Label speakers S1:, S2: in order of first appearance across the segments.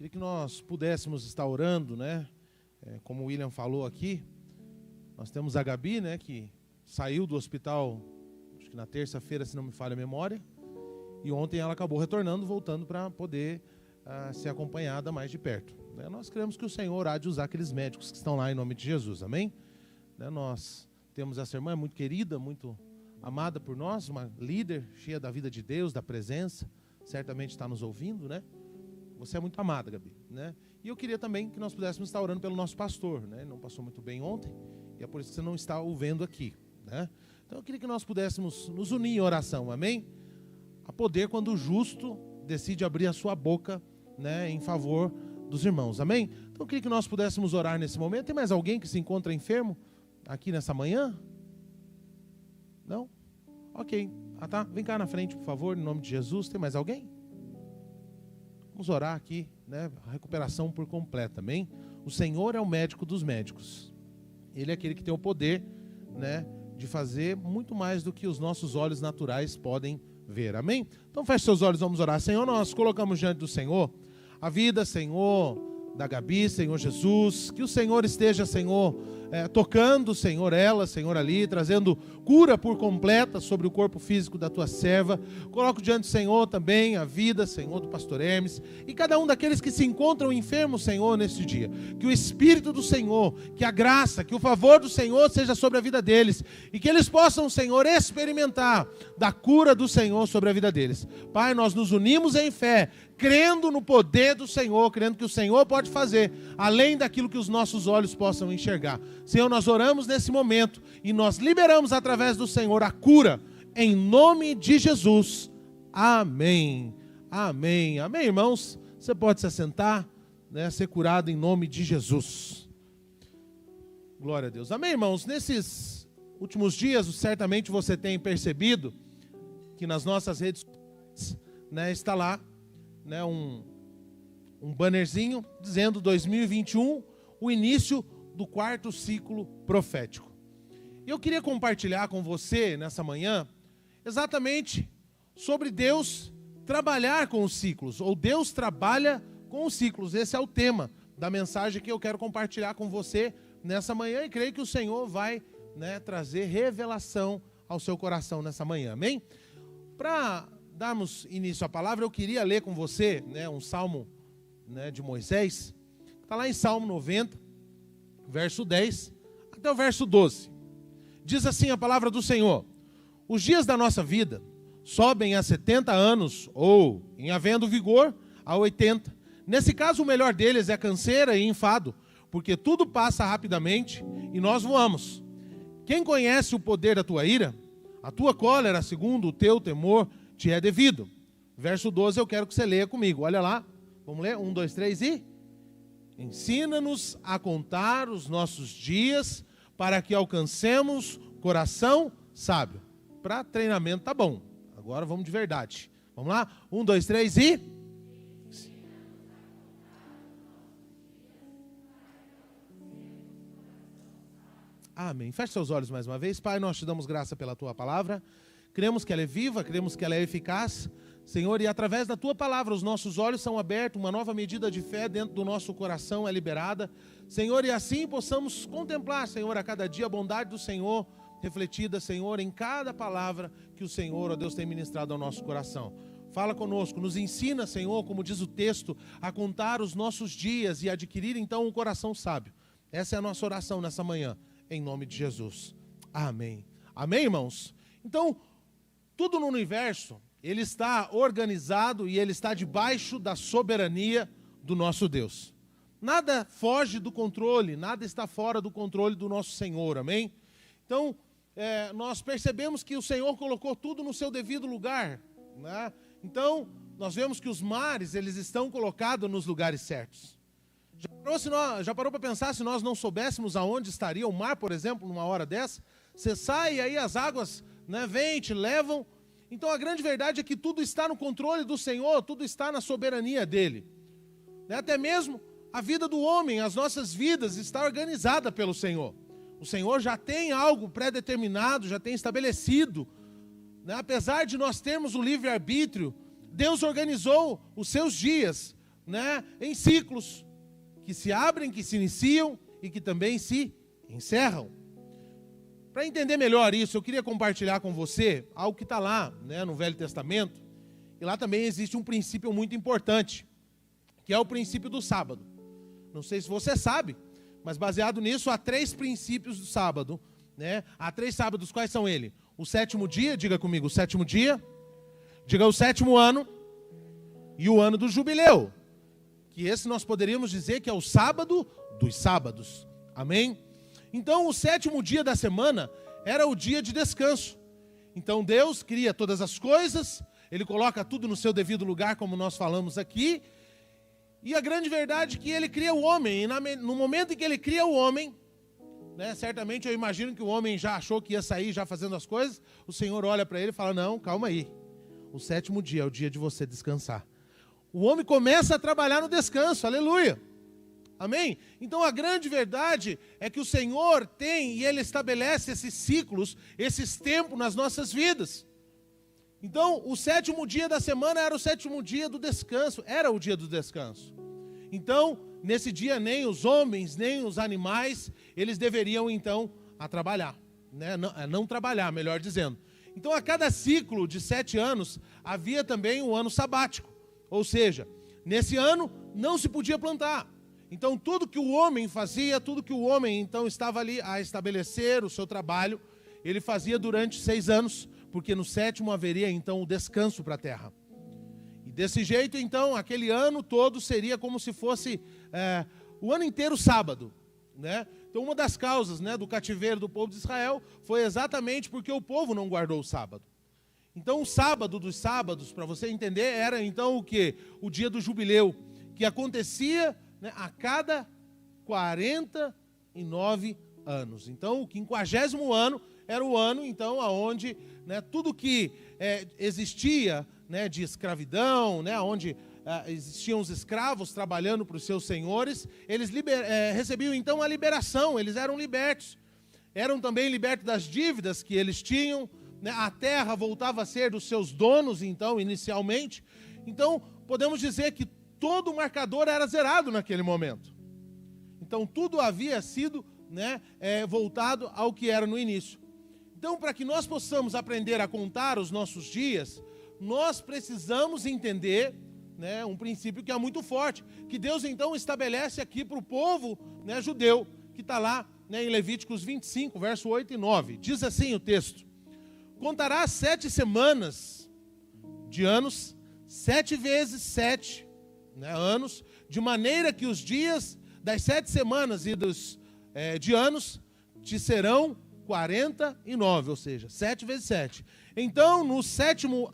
S1: Queria que nós pudéssemos estar orando, né? Como o William falou aqui, nós temos a Gabi, né? Que saiu do hospital, acho que na terça-feira, se não me falha a memória. E ontem ela acabou retornando, voltando para poder ser acompanhada mais de perto. Né? Nós cremos que o Senhor há de usar aqueles médicos que estão lá em nome de Jesus, amém? Né? Nós temos essa irmã muito querida, muito amada por nós, uma líder cheia da vida de Deus, da presença, certamente está nos ouvindo, né? Você é muito amada, Gabi, né? E eu queria também que nós pudéssemos estar orando pelo nosso pastor, né? Ele não passou muito bem ontem, e é por isso que você não está o vendo aqui, né? Então eu queria que nós pudéssemos nos unir em oração, amém? A poder quando o justo decide abrir a sua boca, né, em favor dos irmãos, amém? Então eu queria que nós pudéssemos orar nesse momento. Tem mais alguém que se encontra enfermo aqui nessa manhã? Não? Ok. Tá. Vem cá na frente, por favor, em nome de Jesus. Tem mais alguém? Vamos orar aqui, né? A recuperação por completa, amém? O Senhor é o médico dos médicos. Ele é aquele que tem o poder, né, de fazer muito mais do que os nossos olhos naturais podem ver, amém? Então feche seus olhos, vamos orar. Senhor, nós colocamos diante do Senhor a vida, Senhor, da Gabi, Senhor Jesus, que o Senhor esteja, Senhor, tocando, Senhor, ela, Senhor, ali, trazendo cura por completa sobre o corpo físico da tua serva. Coloco diante do Senhor também a vida, Senhor, do pastor Hermes e cada um daqueles que se encontram enfermos, Senhor, neste dia. Que o Espírito do Senhor, que a graça, que o favor do Senhor seja sobre a vida deles e que eles possam, Senhor, experimentar da cura do Senhor sobre a vida deles. Pai, nós nos unimos em fé, crendo no poder do Senhor, crendo que o Senhor pode fazer, além daquilo que os nossos olhos possam enxergar. Senhor, nós oramos nesse momento e nós liberamos através do Senhor a cura, em nome de Jesus. Amém. Amém. Amém, irmãos? Você pode se assentar, né, ser curado em nome de Jesus. Glória a Deus. Amém, irmãos? Nesses últimos dias, certamente você tem percebido que nas nossas redes sociais, né, está lá, né, um bannerzinho dizendo 2021, o início do quarto ciclo profético. E eu queria compartilhar com você nessa manhã exatamente sobre Deus trabalhar com os ciclos, ou Deus trabalha com os ciclos. Esse é o tema da mensagem que eu quero compartilhar com você nessa manhã e creio que o Senhor vai, né, trazer revelação ao seu coração nessa manhã, amém? Para darmos início à palavra, eu queria ler com você, né, um salmo, né, de Moisés, que está lá em Salmo 90, verso 10 até o verso 12. Diz assim a palavra do Senhor: os dias da nossa vida sobem a 70 anos, ou, em havendo vigor, a 80. Nesse caso, o melhor deles é canseira e enfado, porque tudo passa rapidamente e nós voamos. Quem conhece o poder da tua ira? A tua cólera, segundo o teu temor, te é devido. Verso 12 eu quero que você leia comigo. Olha lá, vamos ler? 1, 2, 3 e... Ensina-nos a contar os nossos dias para que alcancemos coração sábio. Para treinamento tá bom. Agora vamos de verdade. Vamos lá? 1, 2, 3 e... Amém. Feche seus olhos mais uma vez. Pai, nós te damos graça pela tua palavra. Cremos que ela é viva, cremos que ela é eficaz, Senhor, e através da tua palavra os nossos olhos são abertos, uma nova medida de fé dentro do nosso coração é liberada, Senhor, e assim possamos contemplar, Senhor, a cada dia a bondade do Senhor refletida, Senhor, em cada palavra que o Senhor, ó Deus, tem ministrado ao nosso coração. Fala conosco, nos ensina, Senhor, como diz o texto, a contar os nossos dias e adquirir então um coração sábio. Essa é a nossa oração nessa manhã, em nome de Jesus. Amém. Amém, irmãos? Então, tudo no universo, ele está organizado e ele está debaixo da soberania do nosso Deus. Nada foge do controle, nada está fora do controle do nosso Senhor, amém? Então, nós percebemos que o Senhor colocou tudo no seu devido lugar, né? Então, nós vemos que os mares, eles estão colocados nos lugares certos. Já parou para pensar se nós não soubéssemos aonde estaria o mar, por exemplo, numa hora dessa? Você sai e aí as águas, né, vêm, te levam. Então a grande verdade é que tudo está no controle do Senhor, tudo está na soberania dele. Até mesmo a vida do homem, as nossas vidas, está organizada pelo Senhor. O Senhor já tem algo pré-determinado, já tem estabelecido. Apesar de nós termos o livre-arbítrio, Deus organizou os seus dias né, em ciclos que se abrem, que se iniciam e que também se encerram. Para entender melhor isso, eu queria compartilhar com você algo que está lá, né, no Velho Testamento. E lá também existe um princípio muito importante, que é o princípio do sábado. Não sei se você sabe, mas baseado nisso, há 3 princípios do sábado, né? Há 3 sábados, quais são eles? O 7º dia, diga comigo, o 7º dia, diga o 7º ano e o ano do jubileu, que esse nós poderíamos dizer que é o sábado dos sábados, amém? Então o 7º dia da semana era o dia de descanso. Então Deus cria todas as coisas, Ele coloca tudo no seu devido lugar, como nós falamos aqui, e a grande verdade é que Ele cria o homem, e no momento em que Ele cria o homem, né, certamente eu imagino que o homem já achou que ia sair já fazendo as coisas, o Senhor olha para ele e fala, não, calma aí, o 7º dia é o dia de você descansar. O homem começa a trabalhar no descanso, aleluia, amém? Então a grande verdade é que o Senhor tem e Ele estabelece esses ciclos, esses tempos nas nossas vidas. Então o 7º dia da semana era o 7º dia do descanso, era o dia do descanso. Então, nesse dia, nem os homens, nem os animais, eles deveriam, então, trabalhar. Né? Não trabalhar, melhor dizendo. Então, a cada ciclo de 7 anos, havia também um ano sabático. Ou seja, nesse ano, não se podia plantar. Então, tudo que o homem fazia, tudo que o homem, então, estava ali a estabelecer o seu trabalho, ele fazia durante 6 anos, porque no 7º haveria, então, o descanso para a terra. Desse jeito, então, aquele ano todo seria como se fosse o ano inteiro sábado, né? Então, uma das causas, né, do cativeiro do povo de Israel foi exatamente porque o povo não guardou o sábado. Então, o sábado dos sábados, para você entender, era então o quê? O dia do jubileu, que acontecia, né, a cada 49 anos. Então, o 50º ano era o ano, então, onde, né, tudo que existia, né, de escravidão, né, onde existiam os escravos trabalhando para os seus senhores, eles recebiam então a liberação, eles eram libertos. Eram também libertos das dívidas que eles tinham, né, a terra voltava a ser dos seus donos, então, inicialmente. Então, podemos dizer que todo o marcador era zerado naquele momento. Então, tudo havia sido, né, voltado ao que era no início. Então, para que nós possamos aprender a contar os nossos dias, nós precisamos entender, né, um princípio que é muito forte, que Deus então estabelece aqui para o povo, né, judeu, que está lá, né, em Levíticos 25, verso 8 e 9. Diz assim o texto: contarás 7 semanas de anos, 7 vezes 7, né, anos, de maneira que os dias das 7 semanas e de anos te serão 49, ou seja, 7 vezes 7. Então, do 7º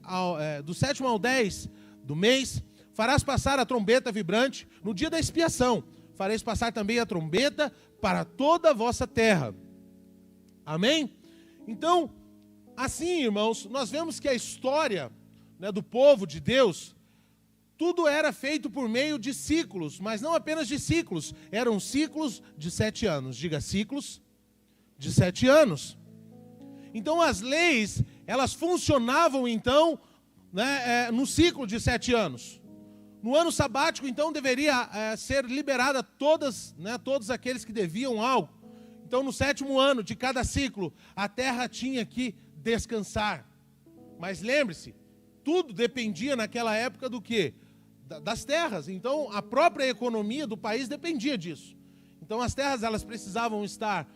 S1: ao 10 do mês, farás passar a trombeta vibrante no dia da expiação. Fareis passar também a trombeta para toda a vossa terra. Amém? Então, assim, irmãos, nós vemos que a história, né, do povo de Deus, tudo era feito por meio de ciclos, mas não apenas de ciclos, eram ciclos de 7 anos. Diga, ciclos de 7 anos. Então as leis, elas funcionavam então, né, no ciclo de 7 anos. No ano sabático, então, deveria ser liberada todos aqueles que deviam algo. Então, no 7º ano de cada ciclo, a terra tinha que descansar. Mas lembre-se, tudo dependia naquela época do quê? Das terras. Então, a própria economia do país dependia disso. Então, as terras, elas precisavam estar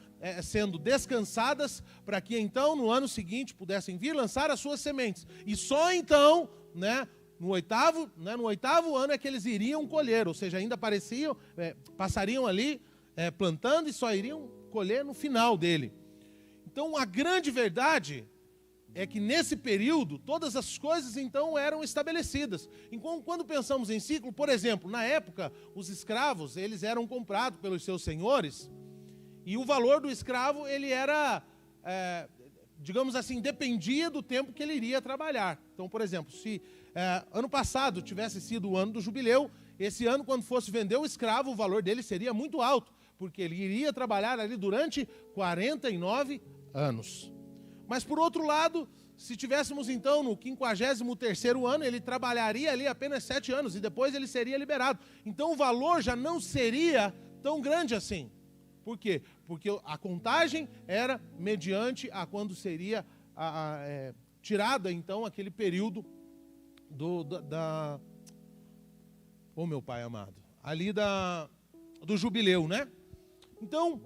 S1: sendo descansadas para que, então, no ano seguinte, pudessem vir lançar as suas sementes. E só então, né, no oitavo ano é que eles iriam colher, ou seja, ainda passariam ali plantando e só iriam colher no final dele. Então, a grande verdade é que nesse período, todas as coisas então eram estabelecidas. Então, quando pensamos em ciclo, por exemplo, na época, os escravos, eles eram comprados pelos seus senhores, e o valor do escravo, ele era, digamos assim, dependia do tempo que ele iria trabalhar. Então, por exemplo, se ano passado tivesse sido o ano do jubileu, esse ano, quando fosse vender o escravo, o valor dele seria muito alto, porque ele iria trabalhar ali durante 49 anos. Mas, por outro lado, se tivéssemos então no 53º ano, ele trabalharia ali apenas 7 anos e depois ele seria liberado. Então o valor já não seria tão grande assim. Por quê? Porque a contagem era mediante a quando seria tirada então aquele período oh meu pai amado, ali do jubileu, né? Então,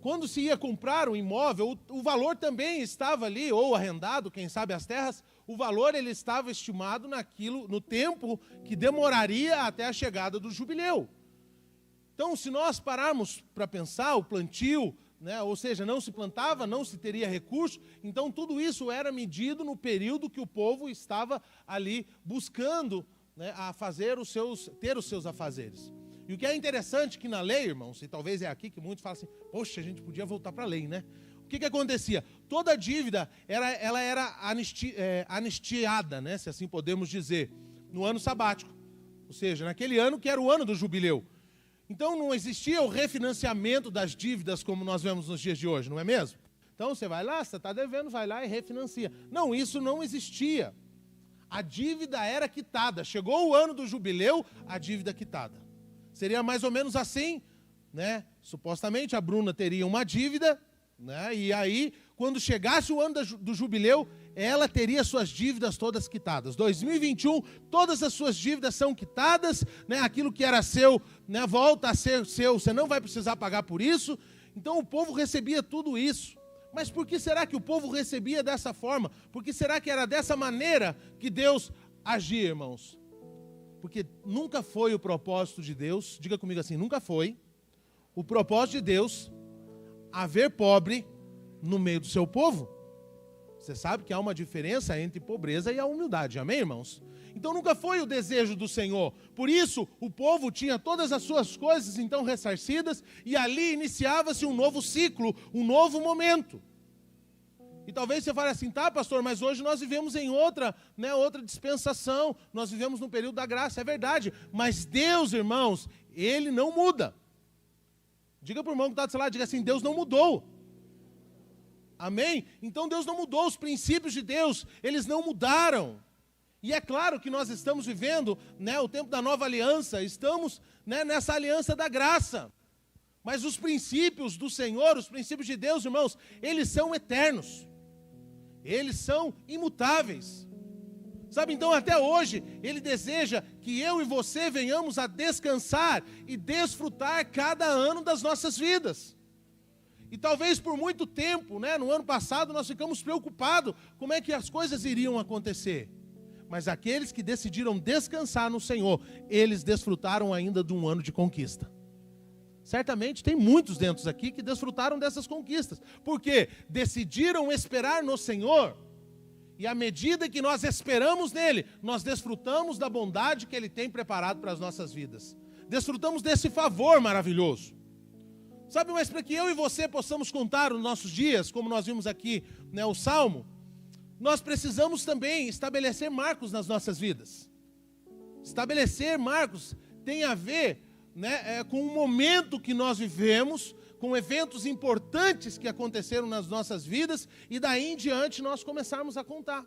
S1: quando se ia comprar um imóvel, o valor também estava ali, ou arrendado, quem sabe as terras, o valor ele estava estimado no tempo que demoraria até a chegada do jubileu. Então, se nós pararmos para pensar, o plantio, né, ou seja, não se plantava, não se teria recurso, então tudo isso era medido no período que o povo estava ali buscando, né, ter os seus afazeres. E o que é interessante que na lei, irmãos, e talvez é aqui que muitos falam assim, poxa, a gente podia voltar para a lei, né? O que acontecia? Toda dívida, ela era anistiada, né, se assim podemos dizer, no ano sabático. Ou seja, naquele ano que era o ano do jubileu. Então não existia o refinanciamento das dívidas como nós vemos nos dias de hoje, não é mesmo? Então você vai lá, você está devendo, vai lá e refinancia. Não, isso não existia. A dívida era quitada. Chegou o ano do jubileu, a dívida quitada. Seria mais ou menos assim, né? Supostamente a Bruna teria uma dívida, né? E aí, quando chegasse o ano do jubileu, ela teria suas dívidas todas quitadas. 2021, todas as suas dívidas são quitadas, né? Aquilo que era seu, né, volta a ser seu, você não vai precisar pagar por isso. Então o povo recebia tudo isso. Mas por que será que o povo recebia dessa forma? Por que será que era dessa maneira que Deus agia, irmãos? Porque nunca foi o propósito de Deus, diga comigo assim, nunca foi o propósito de Deus haver pobre no meio do seu povo. Você sabe que há uma diferença entre pobreza e a humildade, amém, irmãos? Então nunca foi o desejo do Senhor. Por isso, o povo tinha todas as suas coisas então ressarcidas e ali iniciava-se um novo ciclo, um novo momento. E talvez você fale assim, tá, pastor, mas hoje nós vivemos em outra dispensação, nós vivemos no período da graça, é verdade. Mas Deus, irmãos, Ele não muda. Diga para o irmão que está do seu lado, diga assim, Deus não mudou. Amém? Então Deus não mudou, os princípios de Deus, eles não mudaram. E é claro que nós estamos vivendo, né, o tempo da nova aliança, estamos, né, nessa aliança da graça. Mas os princípios do Senhor, os princípios de Deus, irmãos, eles são eternos. Eles são imutáveis. Sabe, então até hoje, Ele deseja que eu e você venhamos a descansar e desfrutar cada ano das nossas vidas. E talvez por muito tempo, né, no ano passado, nós ficamos preocupados como é que as coisas iriam acontecer. Mas aqueles que decidiram descansar no Senhor, eles desfrutaram ainda de um ano de conquista. Certamente tem muitos dentro aqui que desfrutaram dessas conquistas. Porque decidiram esperar no Senhor. E à medida que nós esperamos nele, nós desfrutamos da bondade que Ele tem preparado para as nossas vidas. Desfrutamos desse favor maravilhoso. Sabe, mas para que eu e você possamos contar os nossos dias, como nós vimos aqui, né, o Salmo, nós precisamos também estabelecer marcos nas nossas vidas. Estabelecer marcos tem a ver, né, com o momento que nós vivemos, com eventos importantes que aconteceram nas nossas vidas, e daí em diante nós começarmos a contar.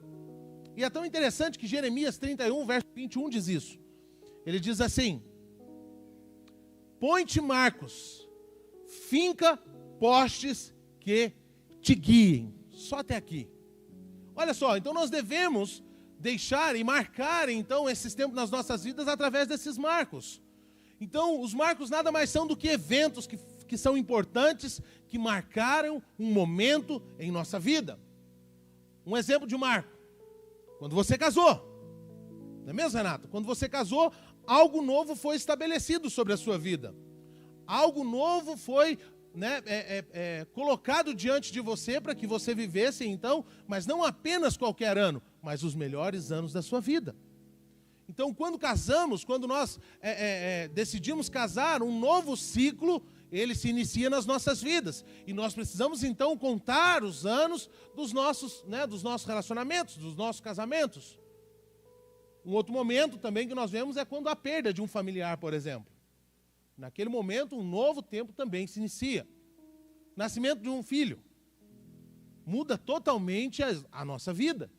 S1: E é tão interessante que Jeremias 31, verso 21 diz isso. Ele diz assim, põe-te marcos, finca postes que te guiem. Só até aqui. Olha só, então nós devemos deixar e marcar então esses tempos nas nossas vidas através desses marcos. Então os marcos nada mais são do que eventos que são importantes, que marcaram um momento em nossa vida. Um exemplo de marco, quando você casou. Não é mesmo, Renato? Quando você casou, algo novo foi estabelecido sobre a sua vida. Algo novo foi, né, colocado diante de você para que você vivesse então, mas não apenas qualquer ano, mas os melhores anos da sua vida. Então quando casamos, quando nós decidimos casar, um novo ciclo, ele se inicia nas nossas vidas. E nós precisamos então contar os anos dos nossos relacionamentos, dos nossos casamentos. Um outro momento também que nós vemos é quando a perda de um familiar, por exemplo. Naquele momento, um novo tempo também se inicia. Nascimento de um filho. muda totalmente a nossa vida.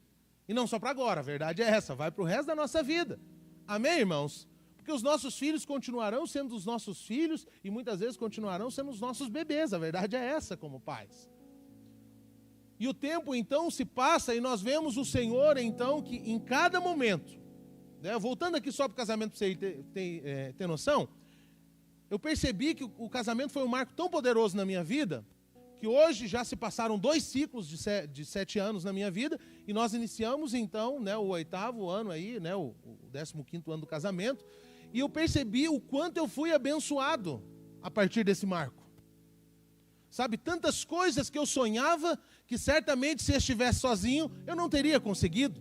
S1: E não só para agora, a verdade é essa, vai para o resto da nossa vida. Amém, irmãos? Porque os nossos filhos continuarão sendo os nossos filhos e muitas vezes continuarão sendo os nossos bebês. A verdade é essa como pais. E o tempo então se passa e nós vemos o Senhor então que em cada momento, né, voltando aqui só para o casamento para você ter noção, eu percebi que o casamento foi um marco tão poderoso na minha vida, que hoje já se passaram 2 ciclos de 7 anos na minha vida, e nós iniciamos então, né, o 8º ano aí, né, o 15º ano do casamento, e eu percebi o quanto eu fui abençoado a partir desse marco. Sabe, tantas coisas que eu sonhava, que certamente se eu estivesse sozinho, eu não teria conseguido.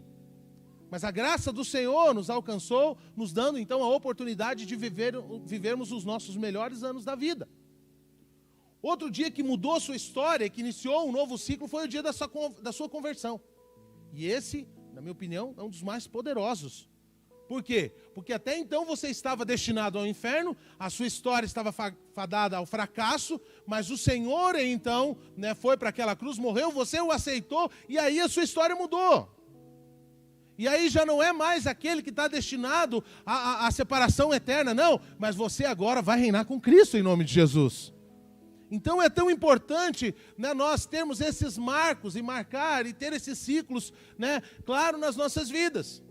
S1: Mas a graça do Senhor nos alcançou, nos dando então a oportunidade de vivermos os nossos melhores anos da vida. Outro dia que mudou sua história, que iniciou um novo ciclo, foi o dia da sua conversão. E esse, na minha opinião, é um dos mais poderosos. Por quê? Porque até então você estava destinado ao inferno, a sua história estava fadada ao fracasso, mas o Senhor então, né, foi para aquela cruz, morreu, você o aceitou, e aí a sua história mudou. E aí já não é mais aquele que está destinado à separação eterna, não, mas você agora vai reinar com Cristo em nome de Jesus. Então é tão importante, né, nós termos esses marcos e marcar e ter esses ciclos, né, claro, nas nossas vidas.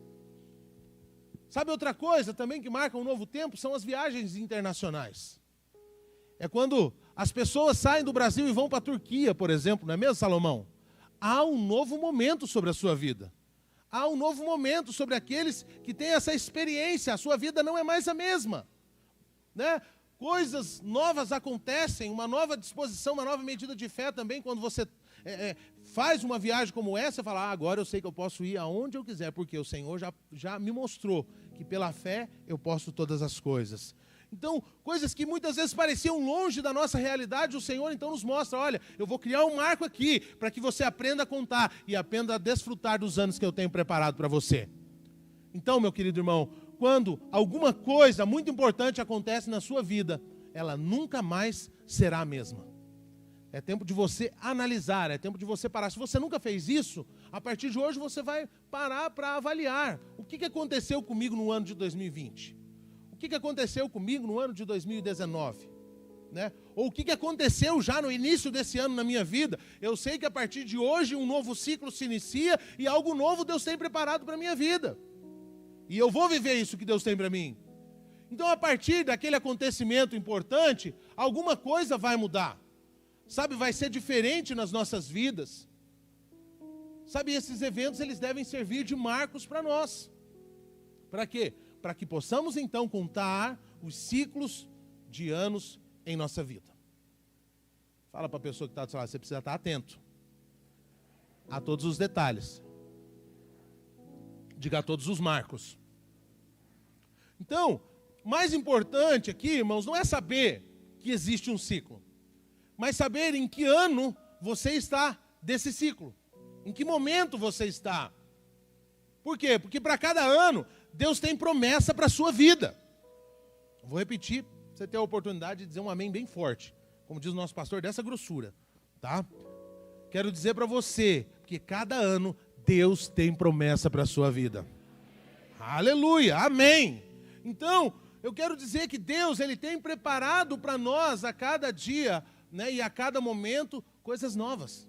S1: Sabe outra coisa também que marca um novo tempo? São as viagens internacionais. É quando as pessoas saem do Brasil e vão para a Turquia, por exemplo, não é mesmo, Salomão? Há um novo momento sobre a sua vida. Há um novo momento sobre aqueles que têm essa experiência. A sua vida não é mais a mesma, né? Coisas novas acontecem, uma nova disposição, uma nova medida de fé também, quando você faz uma viagem como essa, você fala, agora eu sei que eu posso ir aonde eu quiser, porque o Senhor já me mostrou que pela fé eu posso todas as coisas. Então, coisas que muitas vezes pareciam longe da nossa realidade, o Senhor então nos mostra, olha, eu vou criar um marco aqui, para que você aprenda a contar e aprenda a desfrutar dos anos que eu tenho preparado para você. Então, meu querido irmão, quando alguma coisa muito importante acontece na sua vida, ela nunca mais será a mesma. É tempo de você analisar, é tempo de você parar. Se você nunca fez isso, a partir de hoje você vai parar para avaliar. O que aconteceu comigo no ano de 2020? O que aconteceu comigo no ano de 2019? Né? Ou o que aconteceu já no início desse ano na minha vida? Eu sei que a partir de hoje um novo ciclo se inicia e algo novo Deus tem preparado para a minha vida. E eu vou viver isso que Deus tem para mim. Então, a partir daquele acontecimento importante, alguma coisa vai mudar. Sabe, vai ser diferente nas nossas vidas. Sabe, esses eventos, eles devem servir de marcos para nós. Para quê? Para que possamos, então, contar os ciclos de anos em nossa vida. Fala para a pessoa que está do seu lado, você precisa estar atento a todos os detalhes. Diga a todos os marcos. Então, mais importante aqui, irmãos, não é saber que existe um ciclo, mas saber em que ano você está desse ciclo. Em que momento você está. Por quê? Porque para cada ano, Deus tem promessa para a sua vida. Vou repetir, para você ter a oportunidade de dizer um amém bem forte. Como diz o nosso pastor, dessa grossura. Tá? Quero dizer para você que cada ano Deus tem promessa para a sua vida. Aleluia, amém. Então, eu quero dizer que Deus, Ele tem preparado para nós a cada dia, né, e a cada momento, coisas novas.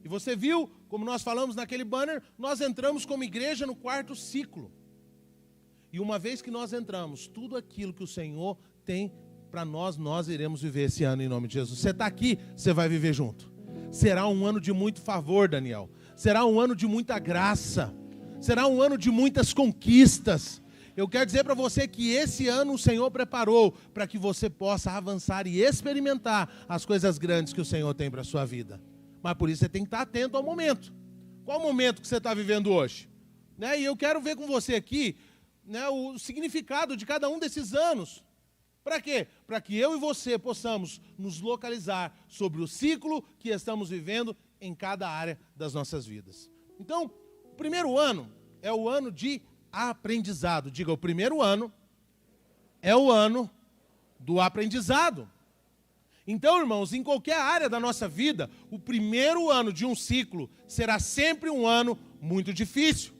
S1: E você viu, como nós falamos naquele banner, nós entramos como igreja no 4º ciclo. E uma vez que nós entramos, tudo aquilo que o Senhor tem para nós, nós iremos viver esse ano em nome de Jesus. Você está aqui, você vai viver junto. Será um ano de muito favor, Daniel. Será um ano de muita graça. Será um ano de muitas conquistas. Eu quero dizer para você que esse ano o Senhor preparou para que você possa avançar e experimentar as coisas grandes que o Senhor tem para a sua vida. Mas por isso você tem que estar atento ao momento. Qual o momento que você está vivendo hoje? Né? E eu quero ver com você aqui, né, o significado de cada um desses anos. Para quê? Para que eu e você possamos nos localizar sobre o ciclo que estamos vivendo em cada área das nossas vidas. Então, o primeiro ano é o ano de aprendizado. Diga, o primeiro ano é o ano do aprendizado. Então, irmãos, em qualquer área da nossa vida, o primeiro ano de um ciclo será sempre um ano muito difícil.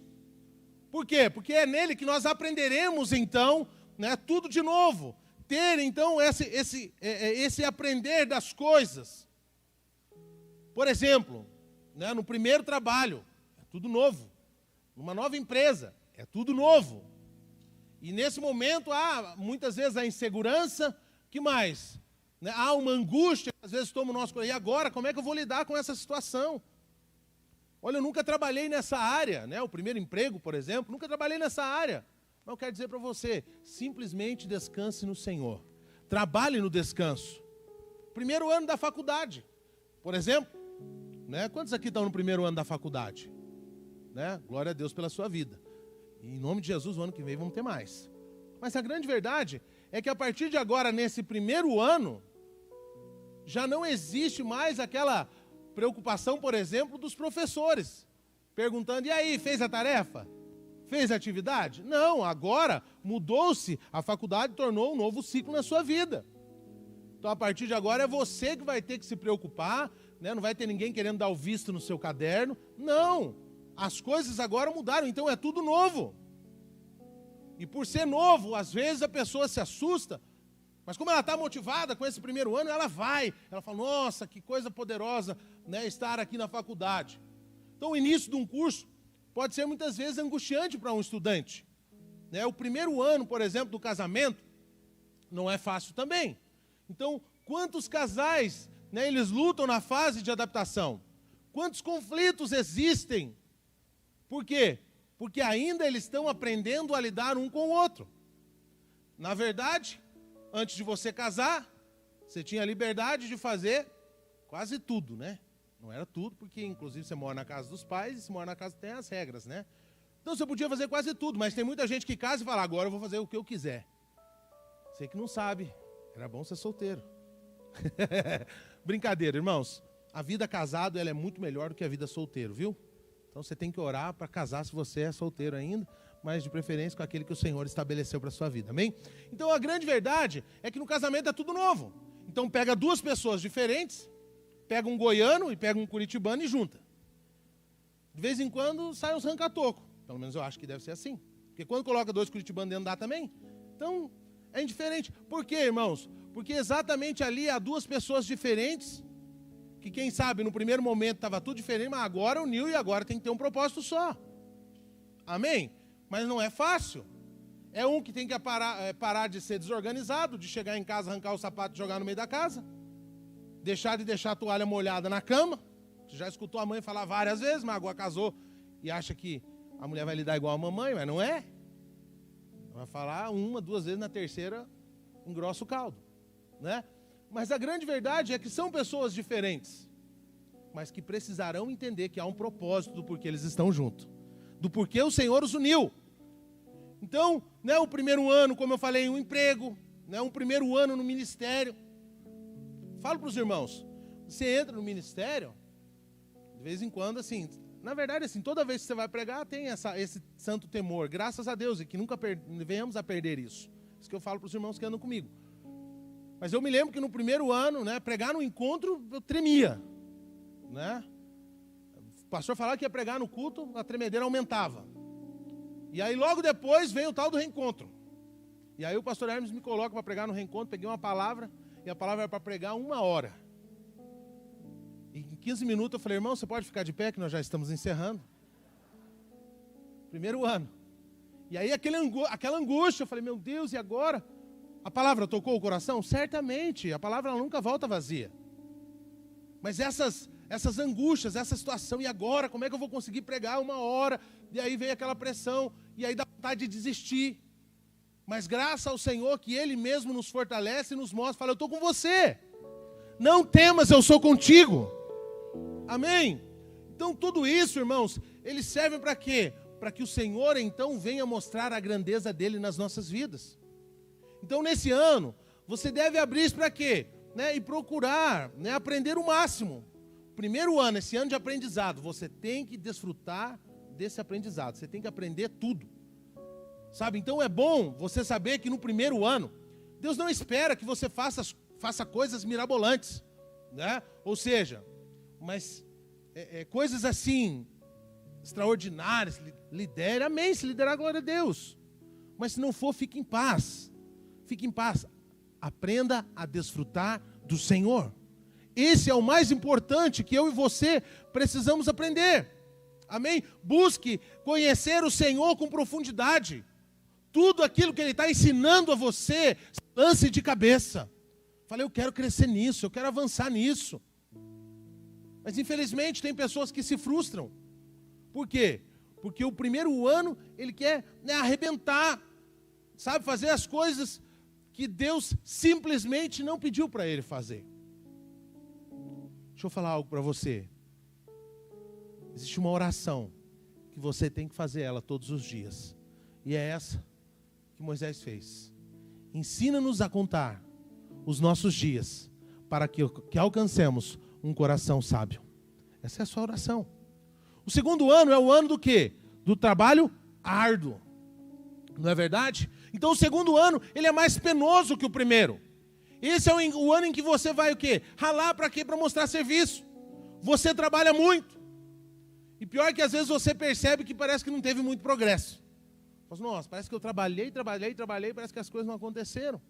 S1: Por quê? Porque é nele que nós aprenderemos, então, né, tudo de novo. Ter, então, esse aprender das coisas. Por exemplo, né, no primeiro trabalho, é tudo novo. Numa nova empresa, é tudo novo. E nesse momento há, muitas vezes, a insegurança. Que mais? Né, há uma angústia, às vezes toma o nosso coração. E agora, como é que eu vou lidar com essa situação? Olha, eu nunca trabalhei nessa área, né? O primeiro emprego, por exemplo, nunca trabalhei nessa área. Mas eu quero dizer para você, simplesmente descanse no Senhor. Trabalhe no descanso. Primeiro ano da faculdade, por exemplo, né? Quantos aqui estão no primeiro ano da faculdade? Né? Glória a Deus pela sua vida. E em nome de Jesus, o ano que vem vamos ter mais. Mas a grande verdade é que a partir de agora, nesse primeiro ano, já não existe mais aquela preocupação, por exemplo, dos professores. Perguntando, e aí, fez a tarefa? Fez a atividade? Não, agora mudou-se, a faculdade tornou um novo ciclo na sua vida. Então, a partir de agora, é você que vai ter que se preocupar, né? Não vai ter ninguém querendo dar o visto no seu caderno. Não, as coisas agora mudaram, então é tudo novo. E por ser novo, às vezes a pessoa se assusta, mas como ela está motivada com esse primeiro ano, ela vai. Ela fala, nossa, que coisa poderosa, né, estar aqui na faculdade. Então, o início de um curso pode ser muitas vezes angustiante para um estudante. Né? O primeiro ano, por exemplo, do casamento, não é fácil também. Então, quantos casais, né, eles lutam na fase de adaptação? Quantos conflitos existem? Por quê? Porque ainda eles estão aprendendo a lidar um com o outro. Na verdade, antes de você casar, você tinha a liberdade de fazer quase tudo, né? Não era tudo, porque inclusive você mora na casa dos pais e se mora na casa tem as regras, né? Então você podia fazer quase tudo, mas tem muita gente que casa e fala, agora eu vou fazer o que eu quiser. Você que não sabe, era bom ser solteiro. Brincadeira, irmãos. A vida casado ela é muito melhor do que a vida solteiro, viu? Então você tem que orar para casar se você é solteiro ainda, mas de preferência com aquele que o Senhor estabeleceu para a sua vida, amém? Então a grande verdade é que no casamento é tudo novo. Então pega duas pessoas diferentes, pega um goiano e pega um curitibano e junta. De vez em quando sai uns ranca-toco, pelo menos eu acho que deve ser assim. Porque quando coloca dois curitibanos dentro dá também, então é indiferente. Por quê, irmãos? Porque exatamente ali há duas pessoas diferentes, que quem sabe no primeiro momento estava tudo diferente, mas agora uniu e agora tem que ter um propósito só. Amém? Mas não é fácil. É um que tem que parar de ser desorganizado, de chegar em casa, arrancar o sapato e jogar no meio da casa. Deixar de deixar a toalha molhada na cama. Você já escutou a mãe falar várias vezes, mas agora casou e acha que a mulher vai lidar igual a mamãe, mas não é. Vai falar uma, duas vezes, na terceira engrossa o caldo, né? Mas a grande verdade é que são pessoas diferentes, mas que precisarão entender que há um propósito do porquê eles estão juntos, do porquê o Senhor os uniu. Então, né, o primeiro ano, como eu falei, um emprego, né, um primeiro ano no ministério. Falo para os irmãos, você entra no ministério, de vez em quando, assim, na verdade, assim, toda vez que você vai pregar, tem esse santo temor, graças a Deus, e que nunca venhamos a perder isso. Isso que eu falo para os irmãos que andam comigo. Mas eu me lembro que no primeiro ano, né, pregar no encontro, eu tremia, né? O pastor falava que ia pregar no culto, a tremedeira aumentava. E aí logo depois vem o tal do reencontro. E aí o pastor Hermes me coloca para pregar no reencontro, peguei uma palavra, e a palavra era para pregar 1 hora. E em 15 minutos eu falei, irmão, você pode ficar de pé que nós já estamos encerrando. Primeiro ano. E aí aquela angústia, eu falei, meu Deus, e agora? A palavra tocou o coração? Certamente, a palavra ela nunca volta vazia. Mas essas angústias, essa situação, e agora? Como é que eu vou conseguir pregar 1 hora? E aí veio aquela pressão, e aí dá vontade de desistir. Mas graças ao Senhor que Ele mesmo nos fortalece e nos mostra, fala, eu estou com você. Não temas, eu sou contigo. Amém? Então tudo isso, irmãos, eles servem para quê? Para que o Senhor então venha mostrar a grandeza dEle nas nossas vidas. Então, nesse ano, você deve abrir isso para quê? Né? E procurar, né, aprender o máximo. Primeiro ano, esse ano de aprendizado, você tem que desfrutar desse aprendizado. Você tem que aprender tudo. Sabe? Então, é bom você saber que no primeiro ano, Deus não espera que você faça faça coisas mirabolantes, né? Ou seja, mas coisas assim, extraordinárias, lidere, amém, se liderar, glória a Deus. Mas se não for, fique em paz. Fique em paz. Aprenda a desfrutar do Senhor. Esse é o mais importante que eu e você precisamos aprender. Amém? Busque conhecer o Senhor com profundidade. Tudo aquilo que Ele está ensinando a você, lance de cabeça. Falei, eu quero crescer nisso, eu quero avançar nisso. Mas infelizmente tem pessoas que se frustram. Por quê? Porque o primeiro ano ele quer arrebentar, sabe, fazer as coisas que Deus simplesmente não pediu para ele fazer. Deixa eu falar algo para você. Existe uma oração que você tem que fazer ela todos os dias. E é essa que Moisés fez. Ensina-nos a contar os nossos dias para que alcancemos um coração sábio. Essa é a sua oração. O segundo ano é o ano do quê? Do trabalho árduo. Não é verdade? Então o segundo ano, ele é mais penoso que o primeiro. Esse é o ano em que você vai o quê? Ralar para quê? Para mostrar serviço. Você trabalha muito. E pior que às vezes você percebe que parece que não teve muito progresso. Nossa, parece que eu trabalhei, parece que as coisas não aconteceram.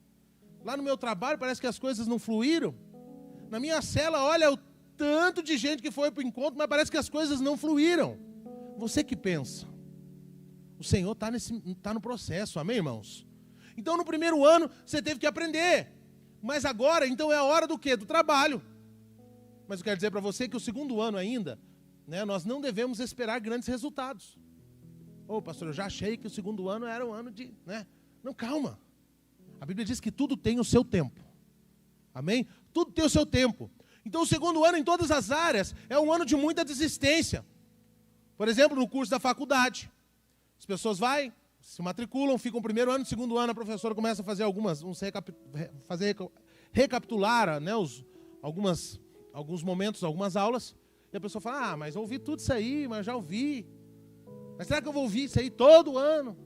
S1: Lá no meu trabalho parece que as coisas não fluíram. Na minha cela, olha o tanto de gente que foi para o encontro, mas parece que as coisas não fluíram. Você que pensa. O Senhor está no processo, amém, irmãos? Então no primeiro ano você teve que aprender. Mas agora, então é a hora do quê? Do trabalho. Mas eu quero dizer para você que o segundo ano ainda, nós não devemos esperar grandes resultados. Pastor, eu já achei que o segundo ano era um ano de... Não, calma. A Bíblia diz que tudo tem o seu tempo. Amém? Tudo tem o seu tempo. Então o segundo ano em todas as áreas é um ano de muita desistência. Por exemplo, no curso da faculdade. As pessoas se matriculam, ficam o primeiro ano, segundo ano a professora começa a fazer recapitular, alguns momentos, algumas aulas, e a pessoa fala, mas eu ouvi tudo isso aí, mas já ouvi. Mas será que eu vou ouvir isso aí todo ano?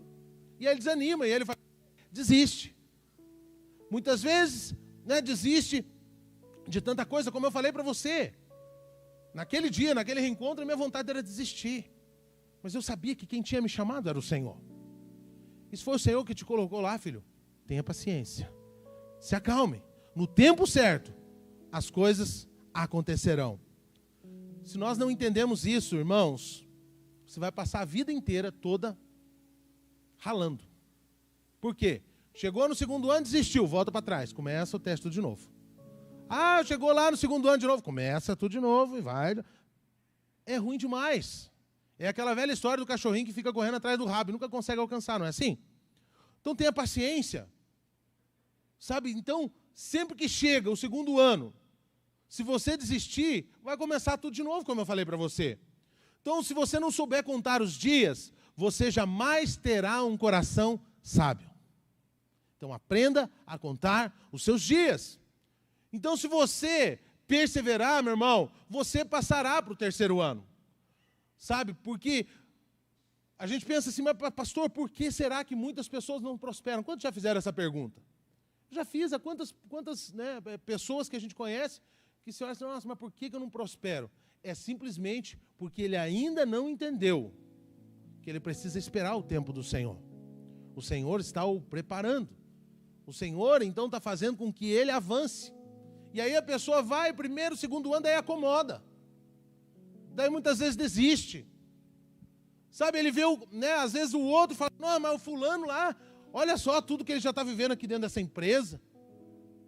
S1: E aí ele desanima, e ele desiste. Muitas vezes, desiste de tanta coisa, como eu falei para você. Naquele dia, naquele reencontro, a minha vontade era desistir. Mas eu sabia que quem tinha me chamado era o Senhor. E se foi o Senhor que te colocou lá, filho, tenha paciência. Se acalme. No tempo certo, as coisas acontecerão. Se nós não entendemos isso, irmãos, você vai passar a vida inteira toda ralando. Por quê? Chegou no segundo ano, desistiu, volta para trás, começa o teste tudo de novo. Chegou lá no segundo ano de novo, começa tudo de novo e vai. É ruim demais. É aquela velha história do cachorrinho que fica correndo atrás do rabo e nunca consegue alcançar, não é assim? Então tenha paciência. Sabe, então, sempre que chega o segundo ano, se você desistir, vai começar tudo de novo, como eu falei para você. Então, se você não souber contar os dias, você jamais terá um coração sábio. Então, aprenda a contar os seus dias. Então, se você perseverar, meu irmão, você passará para o terceiro ano. Sabe, porque a gente pensa assim, mas pastor, por que será que muitas pessoas não prosperam? Quantos já fizeram essa pergunta? Já fiz, há quantas pessoas que a gente conhece que se olha assim, nossa, mas por que eu não prospero? É simplesmente porque ele ainda não entendeu que ele precisa esperar o tempo do Senhor. O Senhor está o preparando. O Senhor, então, está fazendo com que ele avance. E aí a pessoa vai, primeiro, segundo ano, daí acomoda. Daí muitas vezes desiste. Sabe, ele vê, às vezes o outro fala, não, mas o fulano lá, olha só tudo que ele já está vivendo aqui dentro dessa empresa.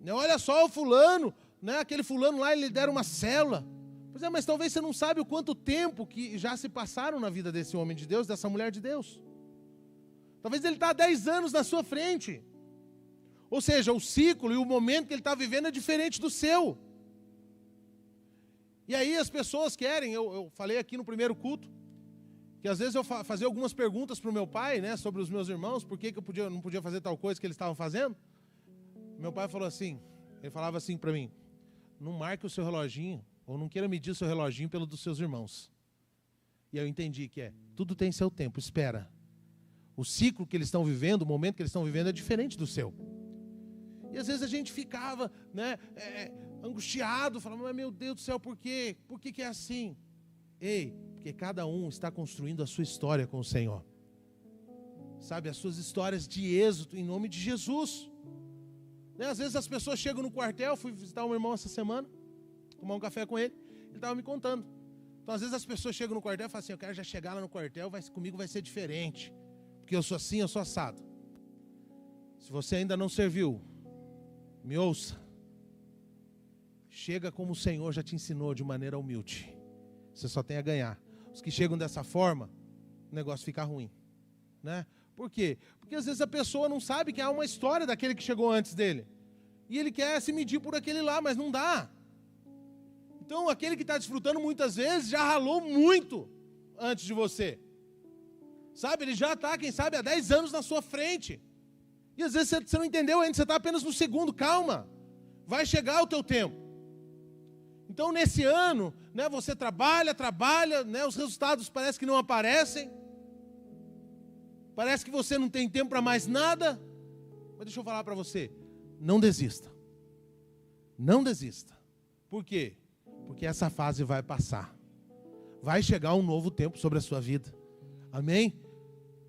S1: Olha só o fulano, aquele fulano lá, ele lidera uma célula. Pois é, mas talvez você não sabe o quanto tempo que já se passaram na vida desse homem de Deus, dessa mulher de Deus. Talvez ele está há 10 anos na sua frente. Ou seja, o ciclo e o momento que ele está vivendo é diferente do seu. E aí as pessoas querem, eu falei aqui no primeiro culto, que às vezes eu fazia algumas perguntas para o meu pai, sobre os meus irmãos, por que eu não podia fazer tal coisa que eles estavam fazendo. Meu pai falou assim, ele falava assim para mim, não marque o seu reloginho, ou não queira medir o seu reloginho pelo dos seus irmãos. E eu entendi que tudo tem seu tempo, espera. O ciclo que eles estão vivendo, o momento que eles estão vivendo é diferente do seu. E às vezes a gente ficava, né, angustiado, falando, mas meu Deus do céu, por quê? Por que é assim? Ei, porque cada um está construindo a sua história com o Senhor. Sabe, as suas histórias de êxito em nome de Jesus. Né? Às vezes as pessoas chegam no quartel, fui visitar um irmão essa semana, tomar um café com ele estava me contando. Então às vezes as pessoas chegam no quartel e falam assim, eu quero já chegar lá no quartel, comigo vai ser diferente, porque eu sou assim, eu sou assado. Se você ainda não serviu, me ouça. Chega como o Senhor já te ensinou, de maneira humilde. Você só tem a ganhar. Os que chegam dessa forma, o negócio fica ruim, né? Por quê? Porque às vezes a pessoa não sabe que há uma história daquele que chegou antes dele. E ele quer se medir por aquele lá, mas não dá. Então aquele que está desfrutando muitas vezes já ralou muito antes de você. Sabe, ele já está, quem sabe, há 10 anos na sua frente. E às vezes você não entendeu ainda, você está apenas no segundo, calma. Vai chegar o teu tempo. Então nesse ano, né, você trabalha, né, os resultados parece que não aparecem. Parece que você não tem tempo para mais nada. Mas deixa eu falar para você, não desista. Não desista. Por quê? Porque essa fase vai passar. Vai chegar um novo tempo sobre a sua vida. Amém?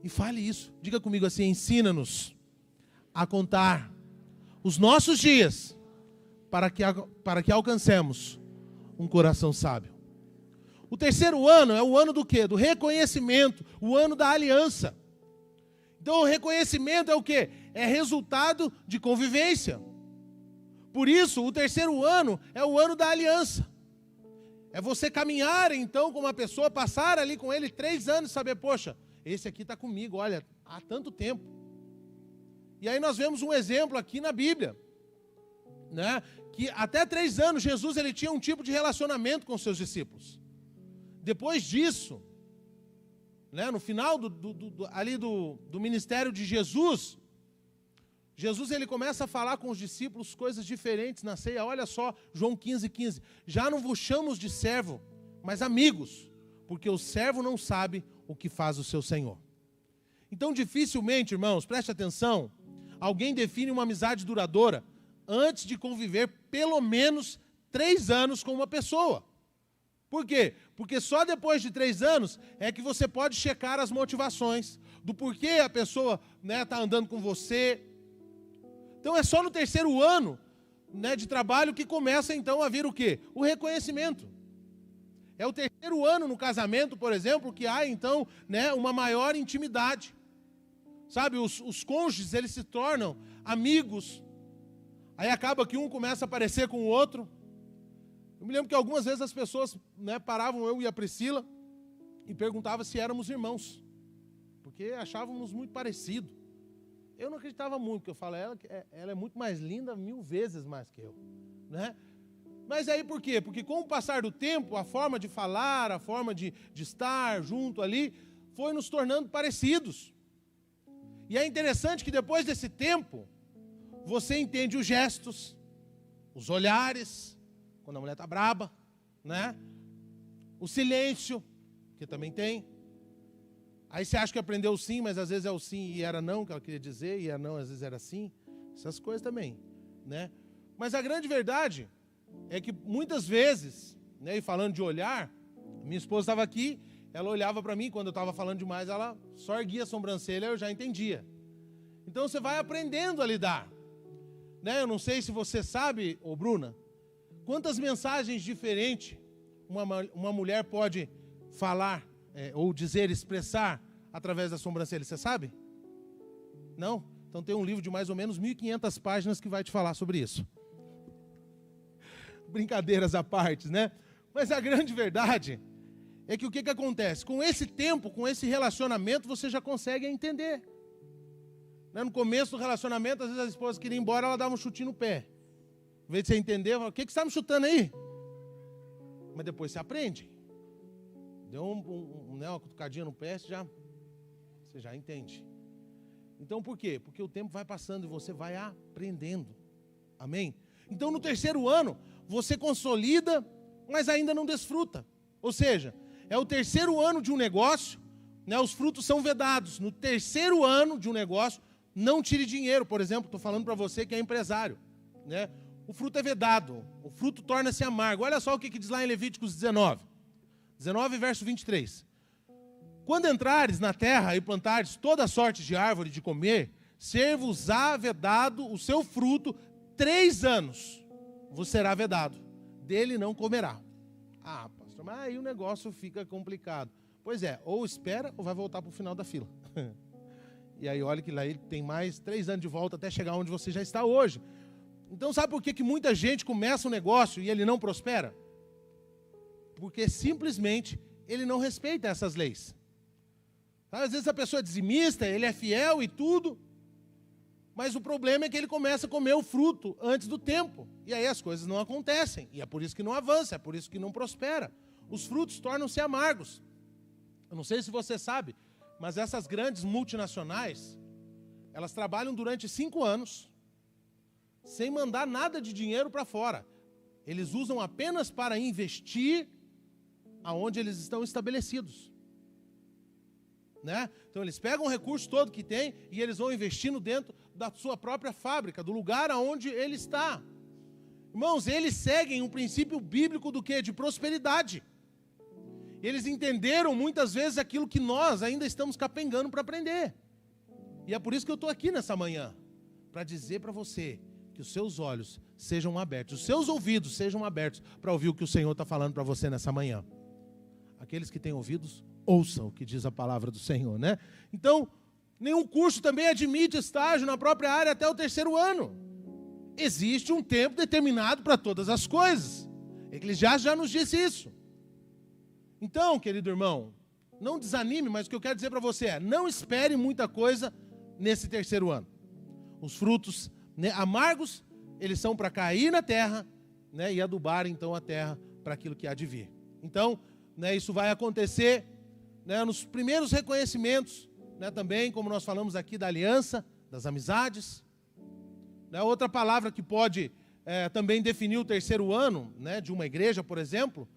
S1: E fale isso. Diga comigo assim, ensina-nos a contar os nossos dias para que alcancemos um coração sábio. O terceiro ano é o ano do quê? Do reconhecimento, o ano da aliança. Então o reconhecimento é o quê? É resultado de convivência. Por isso, o terceiro ano é o ano da aliança. É você caminhar então com uma pessoa, passar ali com ele 3 anos e saber, poxa, esse aqui está comigo, olha, há tanto tempo. E aí nós vemos um exemplo aqui na Bíblia, né? Que até 3 anos Jesus ele tinha um tipo de relacionamento com seus discípulos. Depois disso, né, no final do ministério de Jesus, ele começa a falar com os discípulos coisas diferentes na ceia. Olha só, João 15:15. Já não vos chamamos de servo, mas amigos, porque o servo não sabe o que faz o seu senhor. Então dificilmente, irmãos, preste atenção, alguém define uma amizade duradoura antes de conviver pelo menos 3 anos com uma pessoa. Por quê? Porque só depois de 3 anos é que você pode checar as motivações do porquê a pessoa, né, está andando com você. Então é só no terceiro ano, né, de trabalho que começa então a vir o quê? O reconhecimento. É o terceiro ano no casamento, por exemplo, que há então, né, uma maior intimidade. Sabe, os cônjuges eles se tornam amigos. Aí acaba que um começa a parecer com o outro. Eu me lembro que algumas vezes as pessoas, né, paravam eu e a Priscila e perguntavam se éramos irmãos, porque achávamos muito parecidos. Eu não acreditava muito, porque eu falo, ela é muito mais linda 1000 vezes mais que eu, né? Mas aí por quê? Porque com o passar do tempo, a forma de falar, a forma de estar junto ali, foi nos tornando parecidos. E é interessante que depois desse tempo, você entende os gestos, os olhares, quando a mulher está braba, né? O silêncio, que também tem. Aí você acha que aprendeu o sim, mas às vezes é o sim e era não, que ela queria dizer, e a não, às vezes era sim. Essas coisas também, né? Mas a grande verdade é que muitas vezes, né, e falando de olhar, minha esposa estava aqui, ela olhava para mim, quando eu estava falando demais, ela só erguia a sobrancelha, eu já entendia. Então você vai aprendendo a lidar. Né? Eu não sei se você sabe, ô Bruna, quantas mensagens diferentes uma mulher pode falar, ou dizer, expressar através da sobrancelha, você sabe? Não? Então tem um livro de mais ou menos 1500 páginas que vai te falar sobre isso. Brincadeiras à parte, né? Mas a grande verdade é que o que acontece? Com esse tempo, com esse relacionamento, você já consegue entender. No começo do relacionamento, às vezes a esposa queria ir embora, ela dava um chutinho no pé. Em vez de você entender, ela falava, o que você está me chutando aí? Mas depois você aprende. Deu uma cutucadinha no pé, você já entende. Então por quê? Porque o tempo vai passando e você vai aprendendo. Amém? Então no terceiro ano, você consolida, mas ainda não desfruta. Ou seja, é o terceiro ano de um negócio, né, os frutos são vedados. No terceiro ano de um negócio, não tire dinheiro. Por exemplo, estou falando para você que é empresário, né? O fruto é vedado, o fruto torna-se amargo. Olha só o que diz lá em Levíticos 19, verso 23. Quando entrares na terra e plantares toda sorte de árvore de comer, ser-vos-á vedado o seu fruto 3 anos, vos será vedado, dele não comerá. Ah, pastor, mas aí o negócio fica complicado. Pois é, ou espera ou vai voltar para o final da fila. E aí olha que lá ele tem mais 3 anos de volta até chegar onde você já está hoje. Então sabe por que muita gente começa um negócio e ele não prospera? Porque simplesmente ele não respeita essas leis. Às vezes a pessoa é dizimista, ele é fiel e tudo, mas o problema é que ele começa a comer o fruto antes do tempo. E aí as coisas não acontecem. E é por isso que não avança, é por isso que não prospera. Os frutos tornam-se amargos. Eu não sei se você sabe, mas essas grandes multinacionais, elas trabalham durante 5 anos, sem mandar nada de dinheiro para fora. Eles usam apenas para investir aonde eles estão estabelecidos. Né? Então eles pegam o recurso todo que tem e eles vão investindo dentro da sua própria fábrica, do lugar aonde ele está. Irmãos, eles seguem um princípio bíblico do quê? De prosperidade. Eles entenderam muitas vezes aquilo que nós ainda estamos capengando para aprender. E é por isso que eu estou aqui nessa manhã, para dizer para você que os seus olhos sejam abertos, os seus ouvidos sejam abertos para ouvir o que o Senhor está falando para você nessa manhã. Aqueles que têm ouvidos, ouçam o que diz a palavra do Senhor, né? Então, nenhum curso também admite estágio na própria área até o 3º ano. Existe um tempo determinado para todas as coisas. Eclesiastes já nos disse isso. Então, querido irmão, não desanime, mas o que eu quero dizer para você é, não espere muita coisa nesse 3º ano. Os frutos, né, amargos, eles são para cair na terra, né, e adubar então a terra para aquilo que há de vir. Então, né, isso vai acontecer, né, nos primeiros reconhecimentos, né, também, como nós falamos aqui, da aliança, das amizades. Né, outra palavra que pode também definir o 3º ano, né, de uma igreja, por exemplo,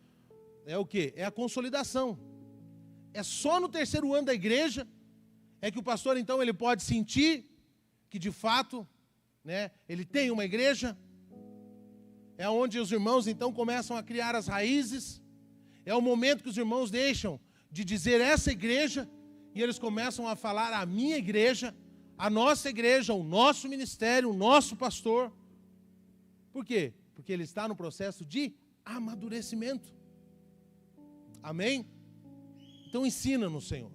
S1: é o quê? É a consolidação. É só no 3º ano da igreja é que o pastor, então, ele pode sentir que, de fato, né, ele tem uma igreja. É onde os irmãos, então, começam a criar as raízes. É o momento que os irmãos deixam de dizer essa igreja e eles começam a falar a minha igreja, a nossa igreja, o nosso ministério, o nosso pastor. Por quê? Porque ele está no processo de amadurecimento. Amém? Então ensina-nos, Senhor,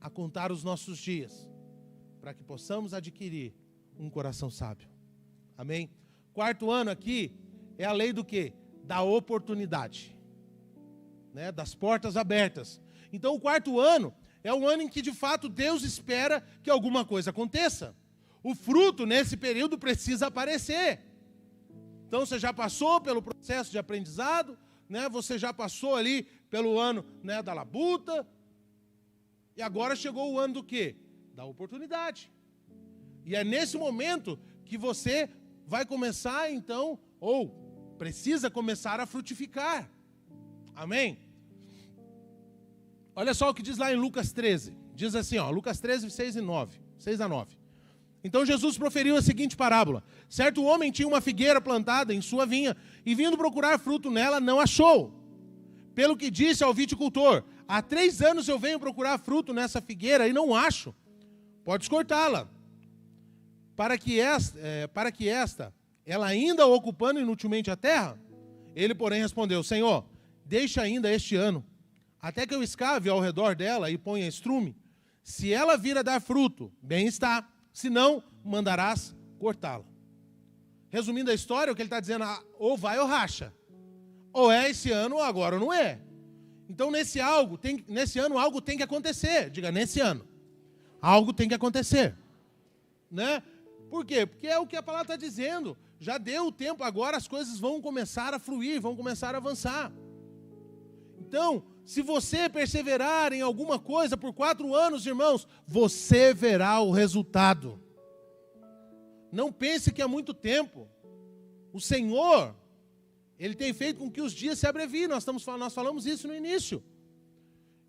S1: a contar os nossos dias, para que possamos adquirir um coração sábio. Amém? 4º ano aqui é a lei do quê? Da oportunidade, né? Das portas abertas. Então o 4º ano é o ano em que de fato Deus espera que alguma coisa aconteça. O fruto nesse período precisa aparecer. Então você já passou pelo processo de aprendizado, né? Você já passou ali pelo ano, né, da labuta, e agora chegou o ano do quê? Da oportunidade. E é nesse momento que você vai começar então, ou precisa começar a frutificar. Amém? Olha só o que diz lá em Lucas 13. Diz assim, ó, Lucas 13, 6 a 9. Então Jesus proferiu a seguinte parábola. Certo homem tinha uma figueira plantada em sua vinha e vindo procurar fruto nela, não achou. Pelo que disse ao viticultor, há 3 anos eu venho procurar fruto nessa figueira e não acho. Podes cortá-la. Para que esta, ela ainda ocupando inutilmente a terra? Ele, porém, respondeu, Senhor, deixa ainda este ano, até que eu escave ao redor dela e ponha estrume. Se ela vir a dar fruto, bem está. Se não, mandarás cortá-la. Resumindo a história, o que ele está dizendo, ou vai ou racha. Ou é esse ano ou agora ou não é. Então, nesse ano, algo tem que acontecer. Diga, nesse ano. Algo tem que acontecer. Né? Por quê? Porque é o que a palavra está dizendo. Já deu o tempo, agora as coisas vão começar a fluir, vão começar a avançar. Então, se você perseverar em alguma coisa por 4 anos, irmãos, você verá o resultado. Não pense que é muito tempo. O Senhor, Ele tem feito com que os dias se abreviem. Nós falamos isso no início.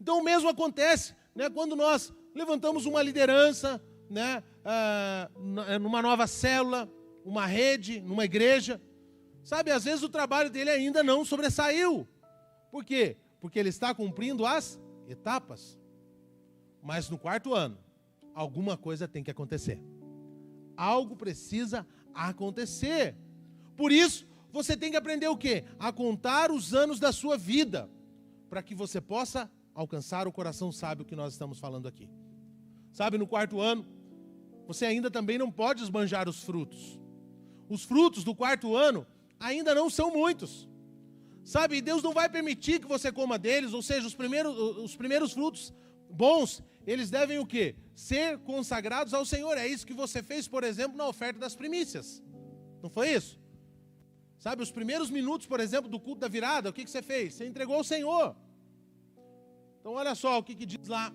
S1: Então o mesmo acontece, né, quando nós levantamos uma liderança, né, numa nova célula, uma rede, numa igreja. Sabe, às vezes o trabalho dele ainda não sobressaiu. Por quê? Porque ele está cumprindo as etapas. Mas no 4º ano, alguma coisa tem que acontecer. Algo precisa acontecer. Por isso, você tem que aprender o quê? A contar os anos da sua vida, para que você possa alcançar o coração sábio que nós estamos falando aqui. Sabe, no 4º ano, você ainda também não pode esbanjar os frutos. Os frutos do 4º ano ainda não são muitos. Sabe, Deus não vai permitir que você coma deles, ou seja, os primeiros frutos bons, eles devem o quê? Ser consagrados ao Senhor. É isso que você fez, por exemplo, na oferta das primícias. Não foi isso? Sabe, os primeiros minutos, por exemplo, do culto da virada, o que você fez? Você entregou ao Senhor. Então, olha só o que diz lá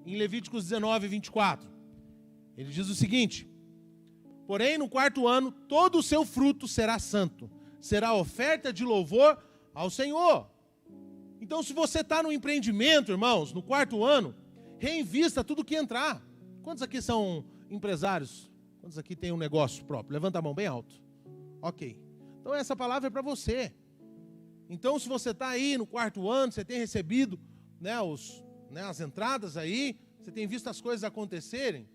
S1: em Levíticos 19, 24. Ele diz o seguinte: porém, no 4º ano, todo o seu fruto será santo. Será oferta de louvor ao Senhor. Então, se você está no empreendimento, irmãos, no 4º ano, reinvista tudo que entrar. Quantos aqui são empresários? Quantos aqui têm um negócio próprio? Levanta a mão bem alto. Ok. Então, essa palavra é para você. Então, se você está aí no 4º ano, você tem recebido as entradas aí, você tem visto as coisas acontecerem,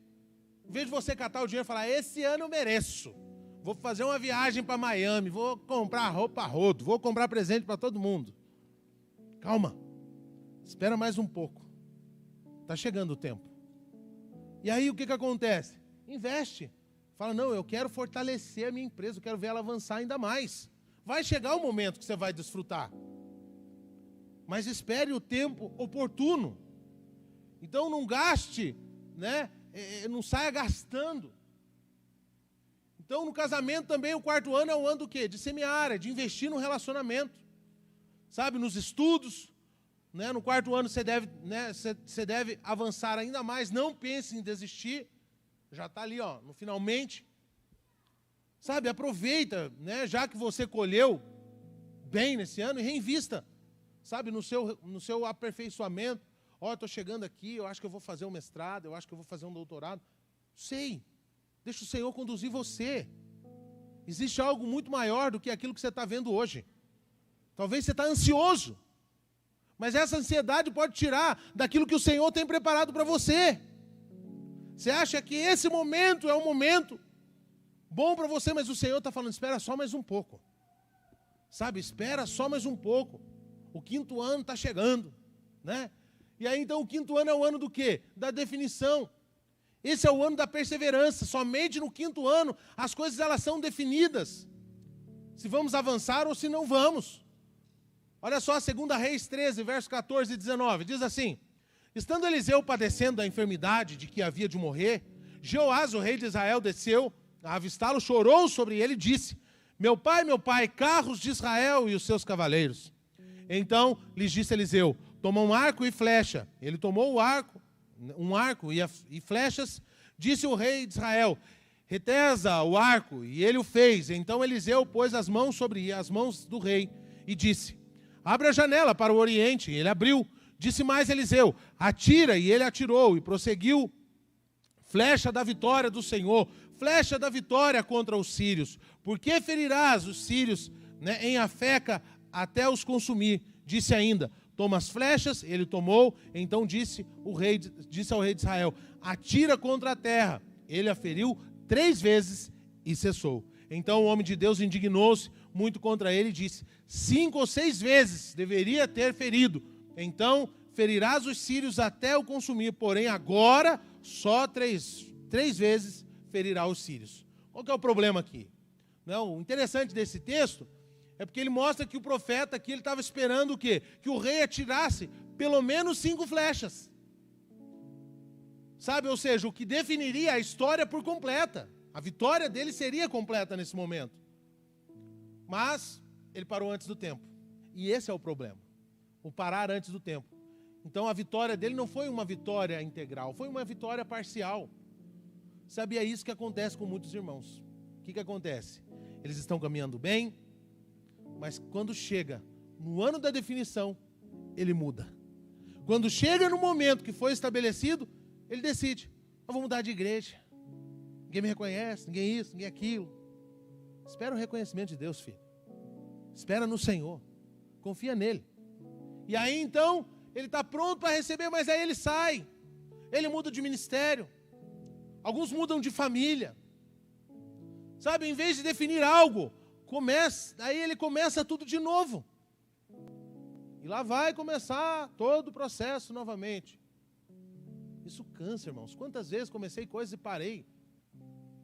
S1: em vez de você catar o dinheiro e falar, esse ano eu mereço, vou fazer uma viagem para Miami, vou comprar roupa a rodo, vou comprar presente para todo mundo. Calma, espera mais um pouco, está chegando o tempo. E aí o que acontece? Investe, fala, não, eu quero fortalecer a minha empresa, eu quero ver ela avançar ainda mais. Vai chegar o momento que você vai desfrutar, mas espere o tempo oportuno. Então não gaste, não saia gastando. Então no casamento também o 4º ano é o ano do quê? De semear, de investir no relacionamento. Sabe, nos estudos, no 4º ano você deve avançar ainda mais, não pense em desistir. Já está ali, no finalmente. Sabe, aproveita, já que você colheu bem nesse ano, e reinvista, sabe, no seu aperfeiçoamento. Eu estou chegando aqui, eu acho que eu vou fazer um mestrado, eu acho que eu vou fazer um doutorado. Sei, deixa o Senhor conduzir você. Existe algo muito maior do que aquilo que você está vendo hoje. Talvez você está ansioso, mas essa ansiedade pode tirar daquilo que o Senhor tem preparado para você. Você acha que esse momento é um momento bom para você, mas o Senhor está falando, espera só mais um pouco. Sabe, espera só mais um pouco. O 5º ano está chegando, E aí então o 5º ano é o ano do quê? Da definição. Esse é o ano da perseverança. Somente no 5º ano as coisas elas são definidas. Se vamos avançar ou se não vamos. Olha só, 2 Reis 13, versos 14 e 19. Diz assim: estando Eliseu padecendo da enfermidade de que havia de morrer, Jeoás, o rei de Israel, desceu a avistá-lo, chorou sobre ele e disse: meu pai, carros de Israel e os seus cavaleiros. Então lhes disse Eliseu: toma um arco e flecha. Ele tomou um arco e flechas. Disse o rei de Israel: retesa o arco, e ele o fez. Então Eliseu pôs as mãos sobre as mãos do rei e disse: abre a janela para o oriente. E ele abriu. Disse mais Eliseu: atira, e ele atirou e prosseguiu. Flecha da vitória do Senhor, flecha da vitória contra os sírios. Por que ferirás os sírios em Afeca até os consumir? Disse ainda: toma as flechas. Ele tomou. Então disse ao rei de Israel: atira contra a terra. Ele a feriu 3 vezes e cessou. Então o homem de Deus indignou-se muito contra ele e disse: 5 ou 6 vezes deveria ter ferido. Então ferirás os sírios até o consumir. Porém agora só 3 vezes ferirá os sírios. Qual que é o problema aqui? O interessante desse texto é porque ele mostra que o profeta aqui ele estava esperando o quê? Que o rei atirasse pelo menos 5 flechas. Sabe, ou seja, o que definiria a história por completa. A vitória dele seria completa nesse momento. Mas ele parou antes do tempo. E esse é o problema. O parar antes do tempo. Então a vitória dele não foi uma vitória integral, foi uma vitória parcial. Sabe, é isso que acontece com muitos irmãos. O que acontece? Eles estão caminhando bem, mas quando chega no ano da definição, ele muda. Quando chega no momento que foi estabelecido, ele decide: eu vou mudar de igreja, ninguém me reconhece, ninguém isso, ninguém aquilo. Espera o reconhecimento de Deus, filho. Espera no Senhor. Confia nele. E aí então, ele está pronto para receber, mas aí ele sai. Ele muda de ministério. Alguns mudam de família. Sabe, em vez de definir algo, aí ele começa tudo de novo. E lá vai começar todo o processo novamente. Isso cansa, irmãos. Quantas vezes comecei coisas e parei.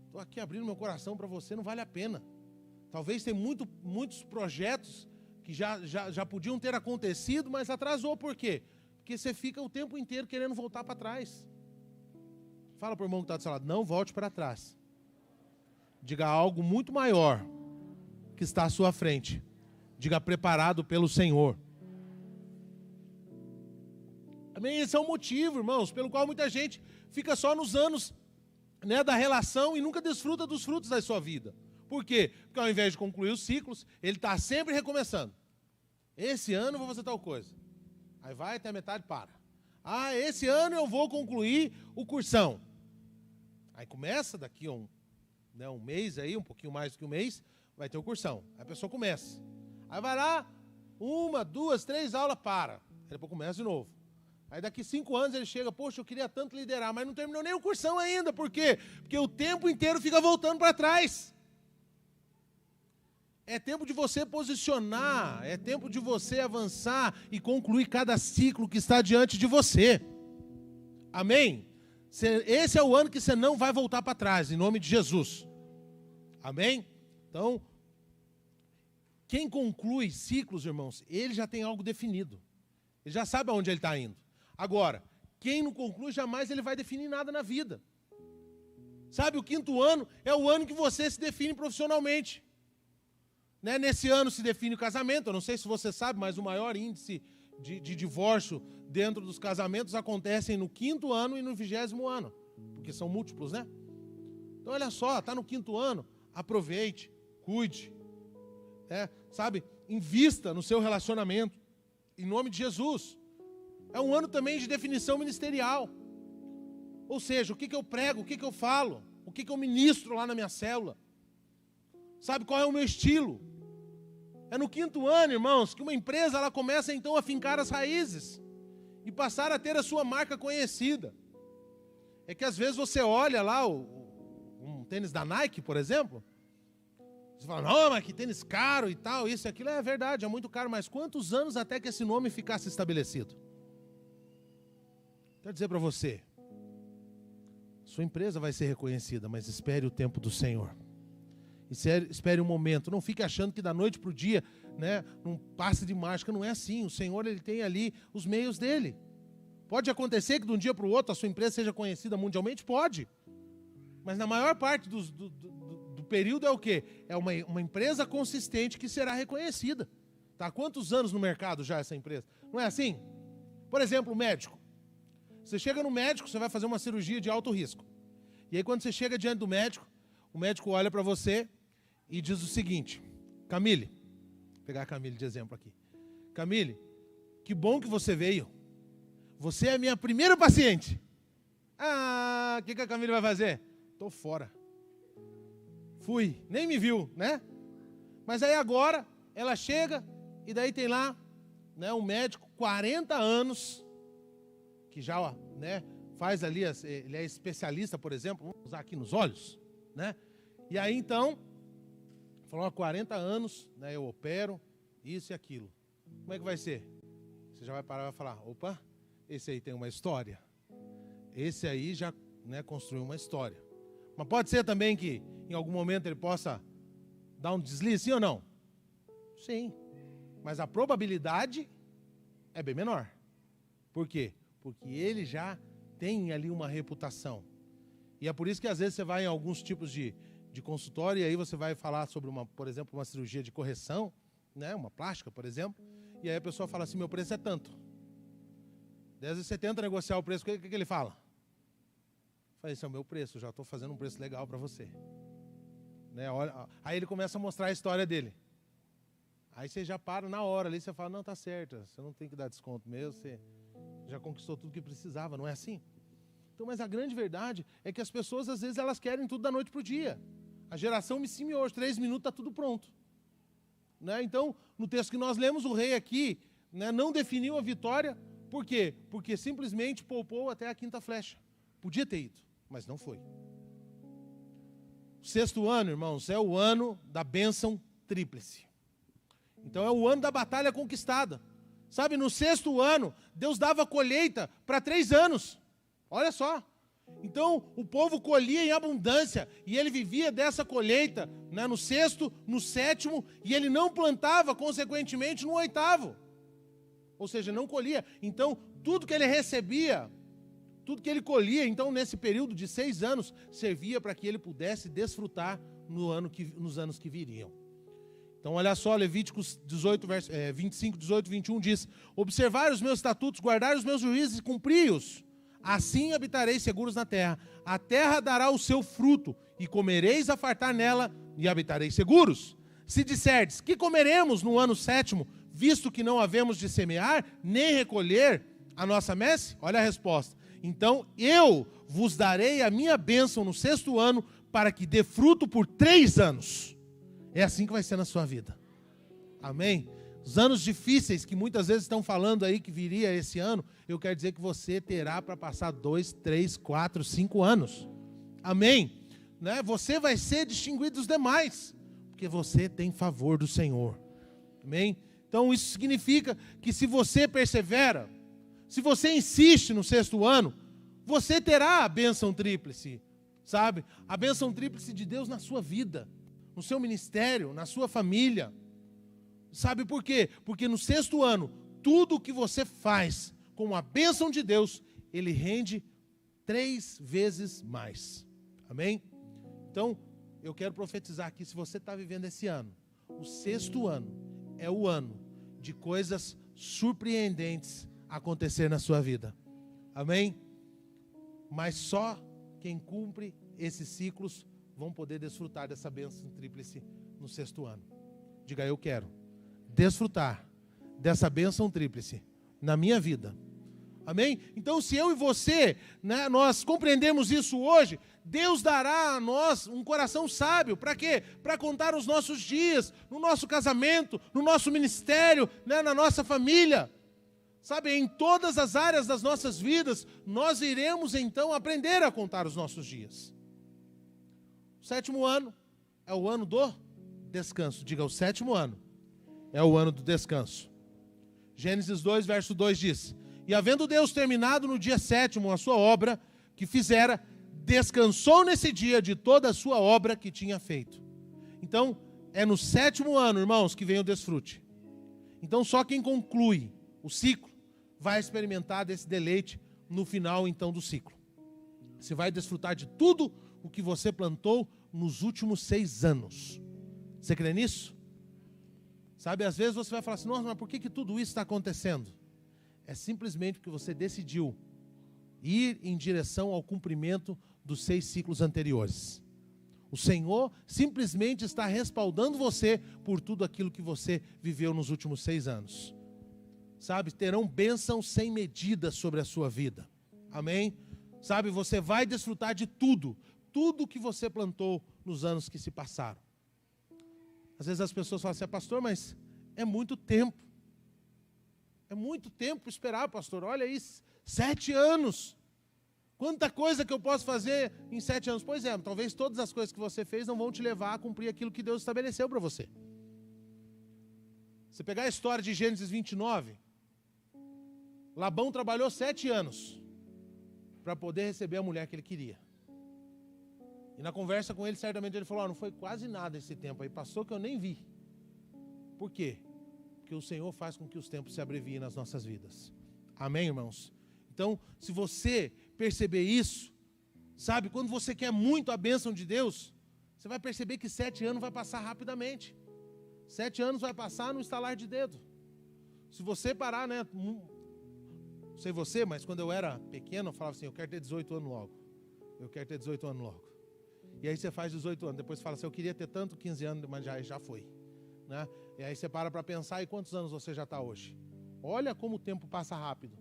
S1: Estou aqui abrindo meu coração para você, não vale a pena. Talvez tenha muitos projetos que já podiam ter acontecido, mas atrasou. Por quê? Porque você fica o tempo inteiro querendo voltar para trás. Fala para o irmão que está do seu lado, não volte para trás. Diga algo muito maior que está à sua frente. Diga preparado pelo Senhor. Amém? Esse é o motivo, irmãos, pelo qual muita gente fica só nos anos, né, da relação e nunca desfruta dos frutos da sua vida. Por quê? Porque ao invés de concluir os ciclos, ele está sempre recomeçando. Esse ano eu vou fazer tal coisa. Aí vai até a metade, para. Ah, esse ano eu vou concluir o cursão. Aí começa daqui a um mês, aí, um pouquinho mais do que um mês, vai ter o cursão. Aí a pessoa começa. Aí vai lá, 1, 2, 3 aulas, para. Aí depois começa de novo. Aí daqui 5 anos ele chega, poxa, eu queria tanto liderar, mas não terminou nem o cursão ainda. Por quê? Porque o tempo inteiro fica voltando para trás. É tempo de você posicionar, é tempo de você avançar e concluir cada ciclo que está diante de você. Amém? Esse é o ano que você não vai voltar para trás, em nome de Jesus. Amém? Então, quem conclui ciclos, irmãos, ele já tem algo definido. Ele já sabe aonde ele está indo. Agora, quem não conclui, jamais ele vai definir nada na vida. Sabe, o 5º ano é o ano que você se define profissionalmente. Né? Nesse ano se define o casamento. Eu não sei se você sabe, mas o maior índice de divórcio dentro dos casamentos acontecem no 5º ano e no 20º ano. Porque são múltiplos, né? Então, olha só, está no 5º ano, aproveite, cuide. Sabe, invista no seu relacionamento. Em nome de Jesus. É um ano também de definição ministerial. Ou seja, o que eu prego, o que eu falo, o que eu ministro lá na minha célula. Sabe qual é o meu estilo? É no 5º ano, irmãos, que uma empresa ela começa então a fincar as raízes e passar a ter a sua marca conhecida. É que às vezes você olha lá um tênis da Nike, por exemplo, você fala, não, mas que tênis caro e tal, isso e aquilo, é verdade, é muito caro, mas quantos anos até que esse nome ficasse estabelecido? Quero dizer para você, sua empresa vai ser reconhecida, mas espere o tempo do Senhor. Espere um momento, não fique achando que da noite para o dia, né, num passe de mágica, não é assim. O Senhor ele tem ali os meios dele. Pode acontecer que de um dia para o outro a sua empresa seja conhecida mundialmente? Pode. Mas na maior parte do período é o quê? É uma empresa consistente que será reconhecida. Tá? Há quantos anos no mercado já essa empresa? Não é assim? Por exemplo, o médico. Você chega no médico, você vai fazer uma cirurgia de alto risco. E aí quando você chega diante do médico, o médico olha para você e diz o seguinte, Camille, vou pegar a Camille de exemplo aqui. Camille, que bom que você veio. Você é a minha primeira paciente. Ah, o que a Camille vai fazer? Estou fora. Fui, nem me viu, né? Mas aí agora, ela chega e daí tem lá, né, um médico, 40 anos, que já, né, faz ali, ele é especialista, por exemplo, vamos usar aqui nos olhos, né? E aí então, falou, há 40 anos, né, eu opero, isso e aquilo. Como é que vai ser? Você já vai parar e vai falar, opa, esse aí tem uma história. Esse aí já, né, construiu uma história. Mas pode ser também que em algum momento ele possa dar um deslize, sim ou não? Sim. Mas a probabilidade é bem menor. Por quê? Porque ele já tem ali uma reputação. E é por isso que às vezes você vai em alguns tipos de consultório e aí você vai falar sobre, por exemplo, uma cirurgia de correção, né, uma plástica, por exemplo, e aí a pessoa fala assim, meu preço é tanto. Às vezes você tenta negociar o preço, o que ele fala? Fala, esse é o meu preço, já estou fazendo um preço legal para você. Né, olha, aí ele começa a mostrar a história dele. Aí você já para na hora ali, você fala, não, tá certo, você não tem que dar desconto mesmo, você já conquistou tudo que precisava, não é assim? Então, mas a grande verdade é que as pessoas, às vezes, elas querem tudo da noite para o dia. A geração me hoje, 3 minutos, está tudo pronto. Né? Então, no texto que nós lemos, o rei aqui, né, não definiu a vitória. Por quê? Porque simplesmente poupou até a 5ª flecha. Podia ter ido, mas não foi. O 6º ano, irmãos, é o ano da bênção tríplice. Então é o ano da batalha conquistada. Sabe, no 6º ano, Deus dava colheita para 3 anos. Olha só. Então, o povo colhia em abundância, e ele vivia dessa colheita, né, no 6º, no 7º, e ele não plantava, consequentemente, no 8º. Ou seja, não colhia. Então, tudo que ele recebia, tudo que ele colhia, então, nesse período de 6 anos, servia para que ele pudesse desfrutar nos anos que viriam. Então, olha só, Levíticos 25, 18, 21 diz: observar os meus estatutos, guardar os meus juízes e cumpri-os. Assim habitareis seguros na terra. A terra dará o seu fruto, e comereis a fartar nela, e habitareis seguros. Se disserdes, que comeremos no ano 7º, visto que não havemos de semear, nem recolher a nossa messe? Olha a resposta. Então eu vos darei a minha bênção no 6º ano, para que dê fruto por 3 anos. É assim que vai ser na sua vida. Amém? Os anos difíceis que muitas vezes estão falando aí que viria esse ano, eu quero dizer que você terá para passar 2, 3, 4, 5 anos. Amém? Né? Você vai ser distinguido dos demais, porque você tem favor do Senhor. Amém? Então isso significa que se você persevera, se você insiste no 6º ano, você terá a bênção tríplice, sabe? A bênção tríplice de Deus na sua vida, no seu ministério, na sua família. Sabe por quê? Porque no 6º ano, tudo o que você faz com a bênção de Deus, ele rende 3 vezes mais. Amém? Então, eu quero profetizar aqui, se você está vivendo esse ano, o 6º ano é o ano de coisas surpreendentes acontecer na sua vida. Amém? Mas só quem cumpre esses ciclos vão poder desfrutar dessa bênção tríplice no 6º ano. Diga, eu quero desfrutar dessa bênção tríplice na minha vida. Amém? Então, se eu e você, né, nós compreendemos isso hoje, Deus dará a nós um coração sábio. Para quê? Para contar os nossos dias, no nosso casamento, no nosso ministério, né, na nossa família. Sabe, em todas as áreas das nossas vidas, nós iremos então aprender a contar os nossos dias. O 7º ano é o ano do descanso. Diga, o 7º ano é o ano do descanso. Gênesis 2, verso 2 diz: e havendo Deus terminado no dia 7º a sua obra que fizera, descansou nesse dia de toda a sua obra que tinha feito. Então, é no 7º ano, irmãos, que vem o desfrute. Então, só quem conclui o ciclo vai experimentar desse deleite no final, então, do ciclo. Você vai desfrutar de tudo o que você plantou nos últimos 6 anos. Você crê nisso? Sabe, às vezes você vai falar assim: nossa, mas por que tudo isso está acontecendo? É simplesmente porque você decidiu ir em direção ao cumprimento dos 6 ciclos anteriores. O Senhor simplesmente está respaldando você por tudo aquilo que você viveu nos últimos 6 anos. Sabe, terão bênção sem medida sobre a sua vida. Amém? Sabe, você vai desfrutar de tudo que você plantou nos anos que se passaram. Às vezes as pessoas falam assim: pastor, mas é muito tempo. É muito tempo esperar, pastor. Olha aí, 7 anos. Quanta coisa que eu posso fazer em 7 anos. Pois é, talvez todas as coisas que você fez não vão te levar a cumprir aquilo que Deus estabeleceu para você. Você pegar a história de Gênesis 29, Labão trabalhou 7 anos para poder receber a mulher que ele queria. E na conversa com ele, certamente ele falou: não foi quase nada esse tempo aí, passou que eu nem vi. Por quê? Porque o Senhor faz com que os tempos se abreviem nas nossas vidas. Amém, irmãos? Então, se você perceber isso, sabe, quando você quer muito a bênção de Deus, você vai perceber que 7 anos vai passar rapidamente. 7 anos vai passar no estalar de dedo. Se você parar, né, não sei você, mas quando eu era pequeno, eu falava assim: eu quero ter 18 anos logo. Eu quero ter 18 anos logo. E aí você faz 18 anos, depois fala assim: eu queria ter tanto 15 anos, mas já foi. Né? E aí você para pensar: e quantos anos você já está hoje? Olha como o tempo passa rápido.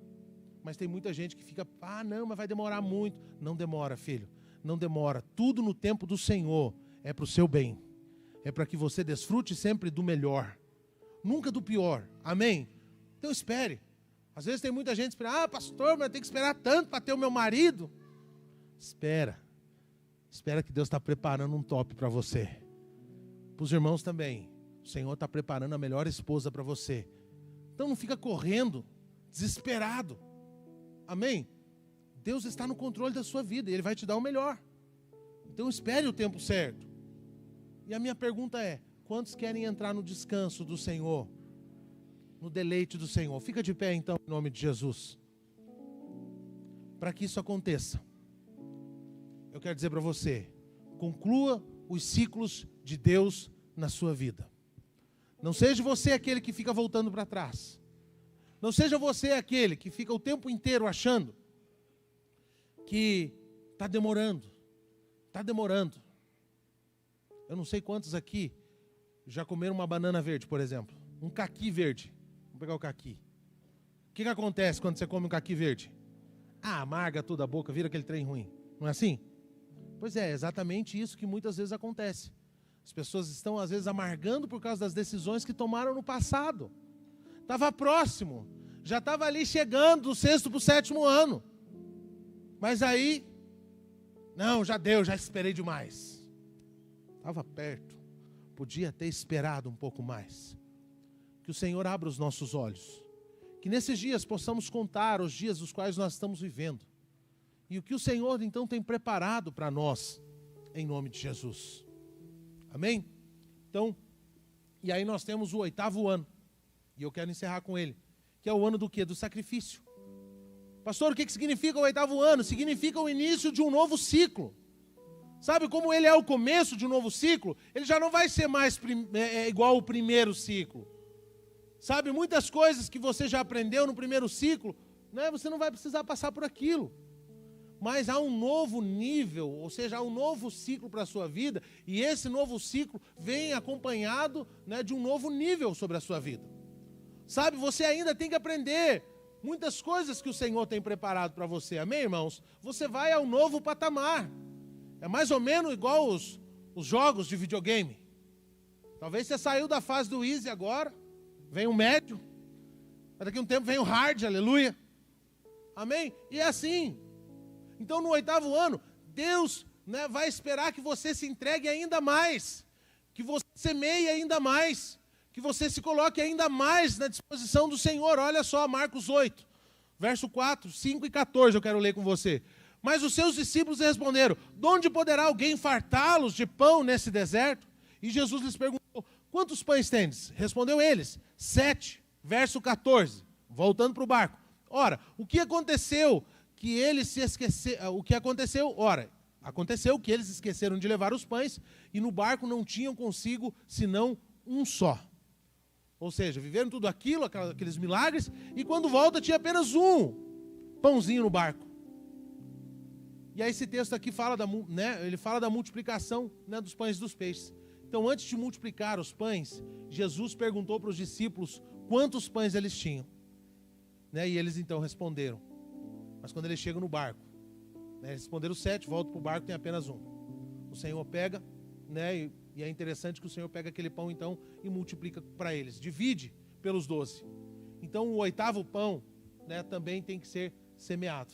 S1: Mas tem muita gente que fica, não, mas vai demorar muito. Não demora, filho, não demora. Tudo no tempo do Senhor é para o seu bem. É para que você desfrute sempre do melhor, nunca do pior. Amém? Então espere. Às vezes tem muita gente esperando, pastor, mas eu tenho que esperar tanto para ter o meu marido. Espera que Deus está preparando um top para você. Para os irmãos também. O Senhor está preparando a melhor esposa para você. Então não fica correndo, desesperado. Amém? Deus está no controle da sua vida e Ele vai te dar o melhor. Então espere o tempo certo. E a minha pergunta é, quantos querem entrar no descanso do Senhor? No deleite do Senhor? Fica de pé então, em nome de Jesus. Para que isso aconteça, eu quero dizer para você, conclua os ciclos de Deus na sua vida. Não seja você aquele que fica voltando para trás. Não seja você aquele que fica o tempo inteiro achando que está demorando. Está demorando. Eu não sei quantos aqui já comeram uma banana verde, por exemplo. Um caqui verde. Vamos pegar o caqui. O que acontece quando você come um caqui verde? Amarga toda a boca, vira aquele trem ruim. Não é assim? Pois é exatamente isso que muitas vezes acontece. As pessoas estão, às vezes, amargando por causa das decisões que tomaram no passado. Estava próximo. Já estava ali chegando do 6º para o 7º ano. Mas aí, não, já deu, já esperei demais. Estava perto. Podia ter esperado um pouco mais. Que o Senhor abra os nossos olhos. Que nesses dias possamos contar os dias dos quais nós estamos vivendo. E o que o Senhor, então, tem preparado para nós, em nome de Jesus. Amém? Então, e aí nós temos o 8º ano. E eu quero encerrar com ele. Que é o ano do quê? Do sacrifício. Pastor, o que significa o 8º ano? Significa o início de um novo ciclo. Sabe como ele é o começo de um novo ciclo? Ele já não vai ser mais igual ao primeiro ciclo. Sabe, muitas coisas que você já aprendeu no primeiro ciclo, né, você não vai precisar passar por aquilo. Mas há um novo nível, ou seja, há um novo ciclo para a sua vida, e esse novo ciclo vem acompanhado, né, de um novo nível sobre a sua vida. Sabe, você ainda tem que aprender muitas coisas que o Senhor tem preparado para você, amém, irmãos? Você vai ao novo patamar. É mais ou menos igual os jogos de videogame. Talvez você saiu da fase do easy agora, vem o médio, daqui a um tempo vem o hard, aleluia. Amém? E é assim. Então no 8º ano, Deus, né, vai esperar que você se entregue ainda mais, que você semeie ainda mais, que você se coloque ainda mais na disposição do Senhor. Olha só, Marcos 8, verso 4, 5 e 14, eu quero ler com você. Mas os seus discípulos responderam, de onde poderá alguém fartá-los de pão nesse deserto? E Jesus lhes perguntou, quantos pães tendes? Respondeu eles, 7, verso 14, voltando para o barco. Ora, o que aconteceu que eles se esqueceram? O que aconteceu? Ora, aconteceu que eles esqueceram de levar os pães e no barco não tinham consigo senão um só. Ou seja, viveram tudo aquilo, aqueles milagres, e quando volta tinha apenas um pãozinho no barco. E aí esse texto aqui fala ele fala da multiplicação, né, dos pães e dos peixes. Então, antes de multiplicar os pães, Jesus perguntou para os discípulos quantos pães eles tinham. Né, e eles então responderam. Mas quando eles chegam no barco, né, eles responderam 7, voltam para o barco, tem apenas um. O Senhor pega, né, e é interessante que o Senhor pega aquele pão então e multiplica para eles. Divide pelos 12. Então o 8º pão, né, também tem que ser semeado.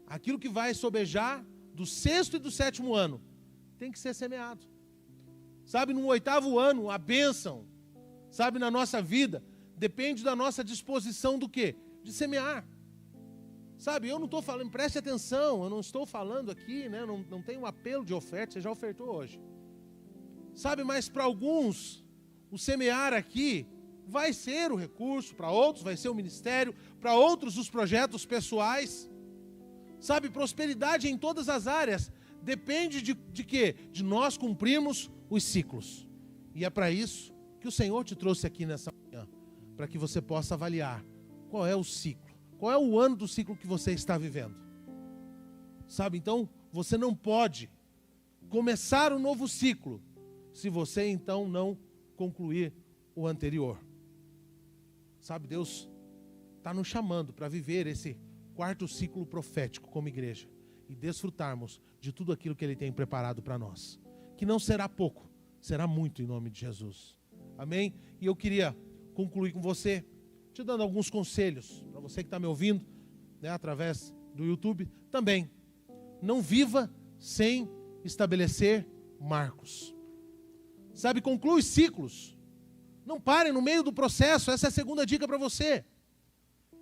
S1: Aquilo que vai sobejar do 6º e do 7º ano tem que ser semeado. Sabe, no 8º ano, a bênção, sabe, na nossa vida, depende da nossa disposição do quê? De semear. Sabe, eu não estou falando, preste atenção, eu não estou falando aqui, né, não tem um apelo de oferta, você já ofertou hoje. Sabe, mas para alguns, o semear aqui vai ser o recurso, para outros vai ser o ministério, para outros os projetos pessoais. Sabe, prosperidade em todas as áreas depende de quê? De nós cumprirmos os ciclos. E é para isso que o Senhor te trouxe aqui nessa manhã, para que você possa avaliar qual é o ciclo, qual é o ano do ciclo que você está vivendo. Sabe, então, você não pode começar um novo ciclo se você então não concluir o anterior. Sabe, Deus está nos chamando para viver esse quarto ciclo profético como igreja e desfrutarmos de tudo aquilo que Ele tem preparado para nós. Que não será pouco, será muito em nome de Jesus. Amém? E eu queria concluir com você, te dando alguns conselhos, para você que está me ouvindo, né, através do YouTube, também. Não viva sem estabelecer marcos. Sabe, conclui ciclos. Não pare no meio do processo, essa é a segunda dica para você.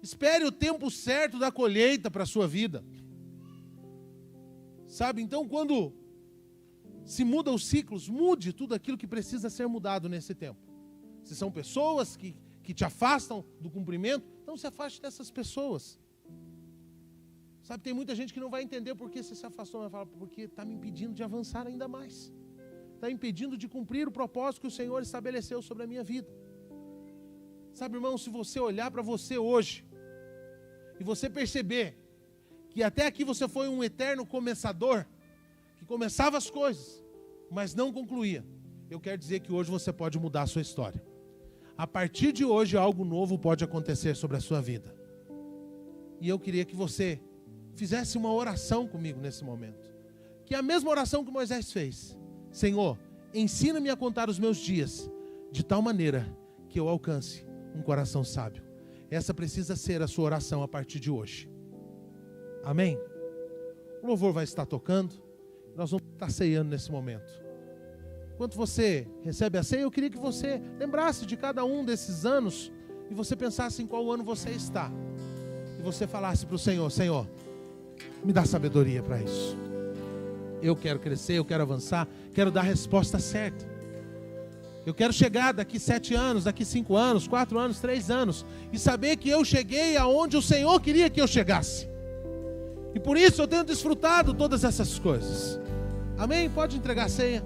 S1: Espere o tempo certo da colheita para a sua vida. Sabe, então quando se muda os ciclos, mude tudo aquilo que precisa ser mudado nesse tempo. Se são pessoas que te afastam do cumprimento, então se afaste dessas pessoas. Sabe, tem muita gente que não vai entender por que você se afastou, mas fala, porque está me impedindo de avançar ainda mais. Está impedindo de cumprir o propósito que o Senhor estabeleceu sobre a minha vida. Sabe, irmão, se você olhar para você hoje, e você perceber que até aqui você foi um eterno começador, que começava as coisas, mas não concluía, eu quero dizer que hoje você pode mudar a sua história. A partir de hoje algo novo pode acontecer sobre a sua vida. E eu queria que você fizesse uma oração comigo nesse momento. Que é a mesma oração que Moisés fez. Senhor, ensina-me a contar os meus dias, de tal maneira que eu alcance um coração sábio. Essa precisa ser a sua oração a partir de hoje. Amém? O louvor vai estar tocando. Nós vamos estar ceando nesse momento. Enquanto você recebe a ceia, eu queria que você lembrasse de cada um desses anos e você pensasse em qual ano você está. E você falasse para o Senhor, Senhor, me dá sabedoria para isso. Eu quero crescer, eu quero avançar, quero dar a resposta certa. Eu quero chegar daqui 7 anos, daqui 5 anos, 4 anos, 3 anos e saber que eu cheguei aonde o Senhor queria que eu chegasse. E por isso eu tenho desfrutado todas essas coisas. Amém? Pode entregar a ceia.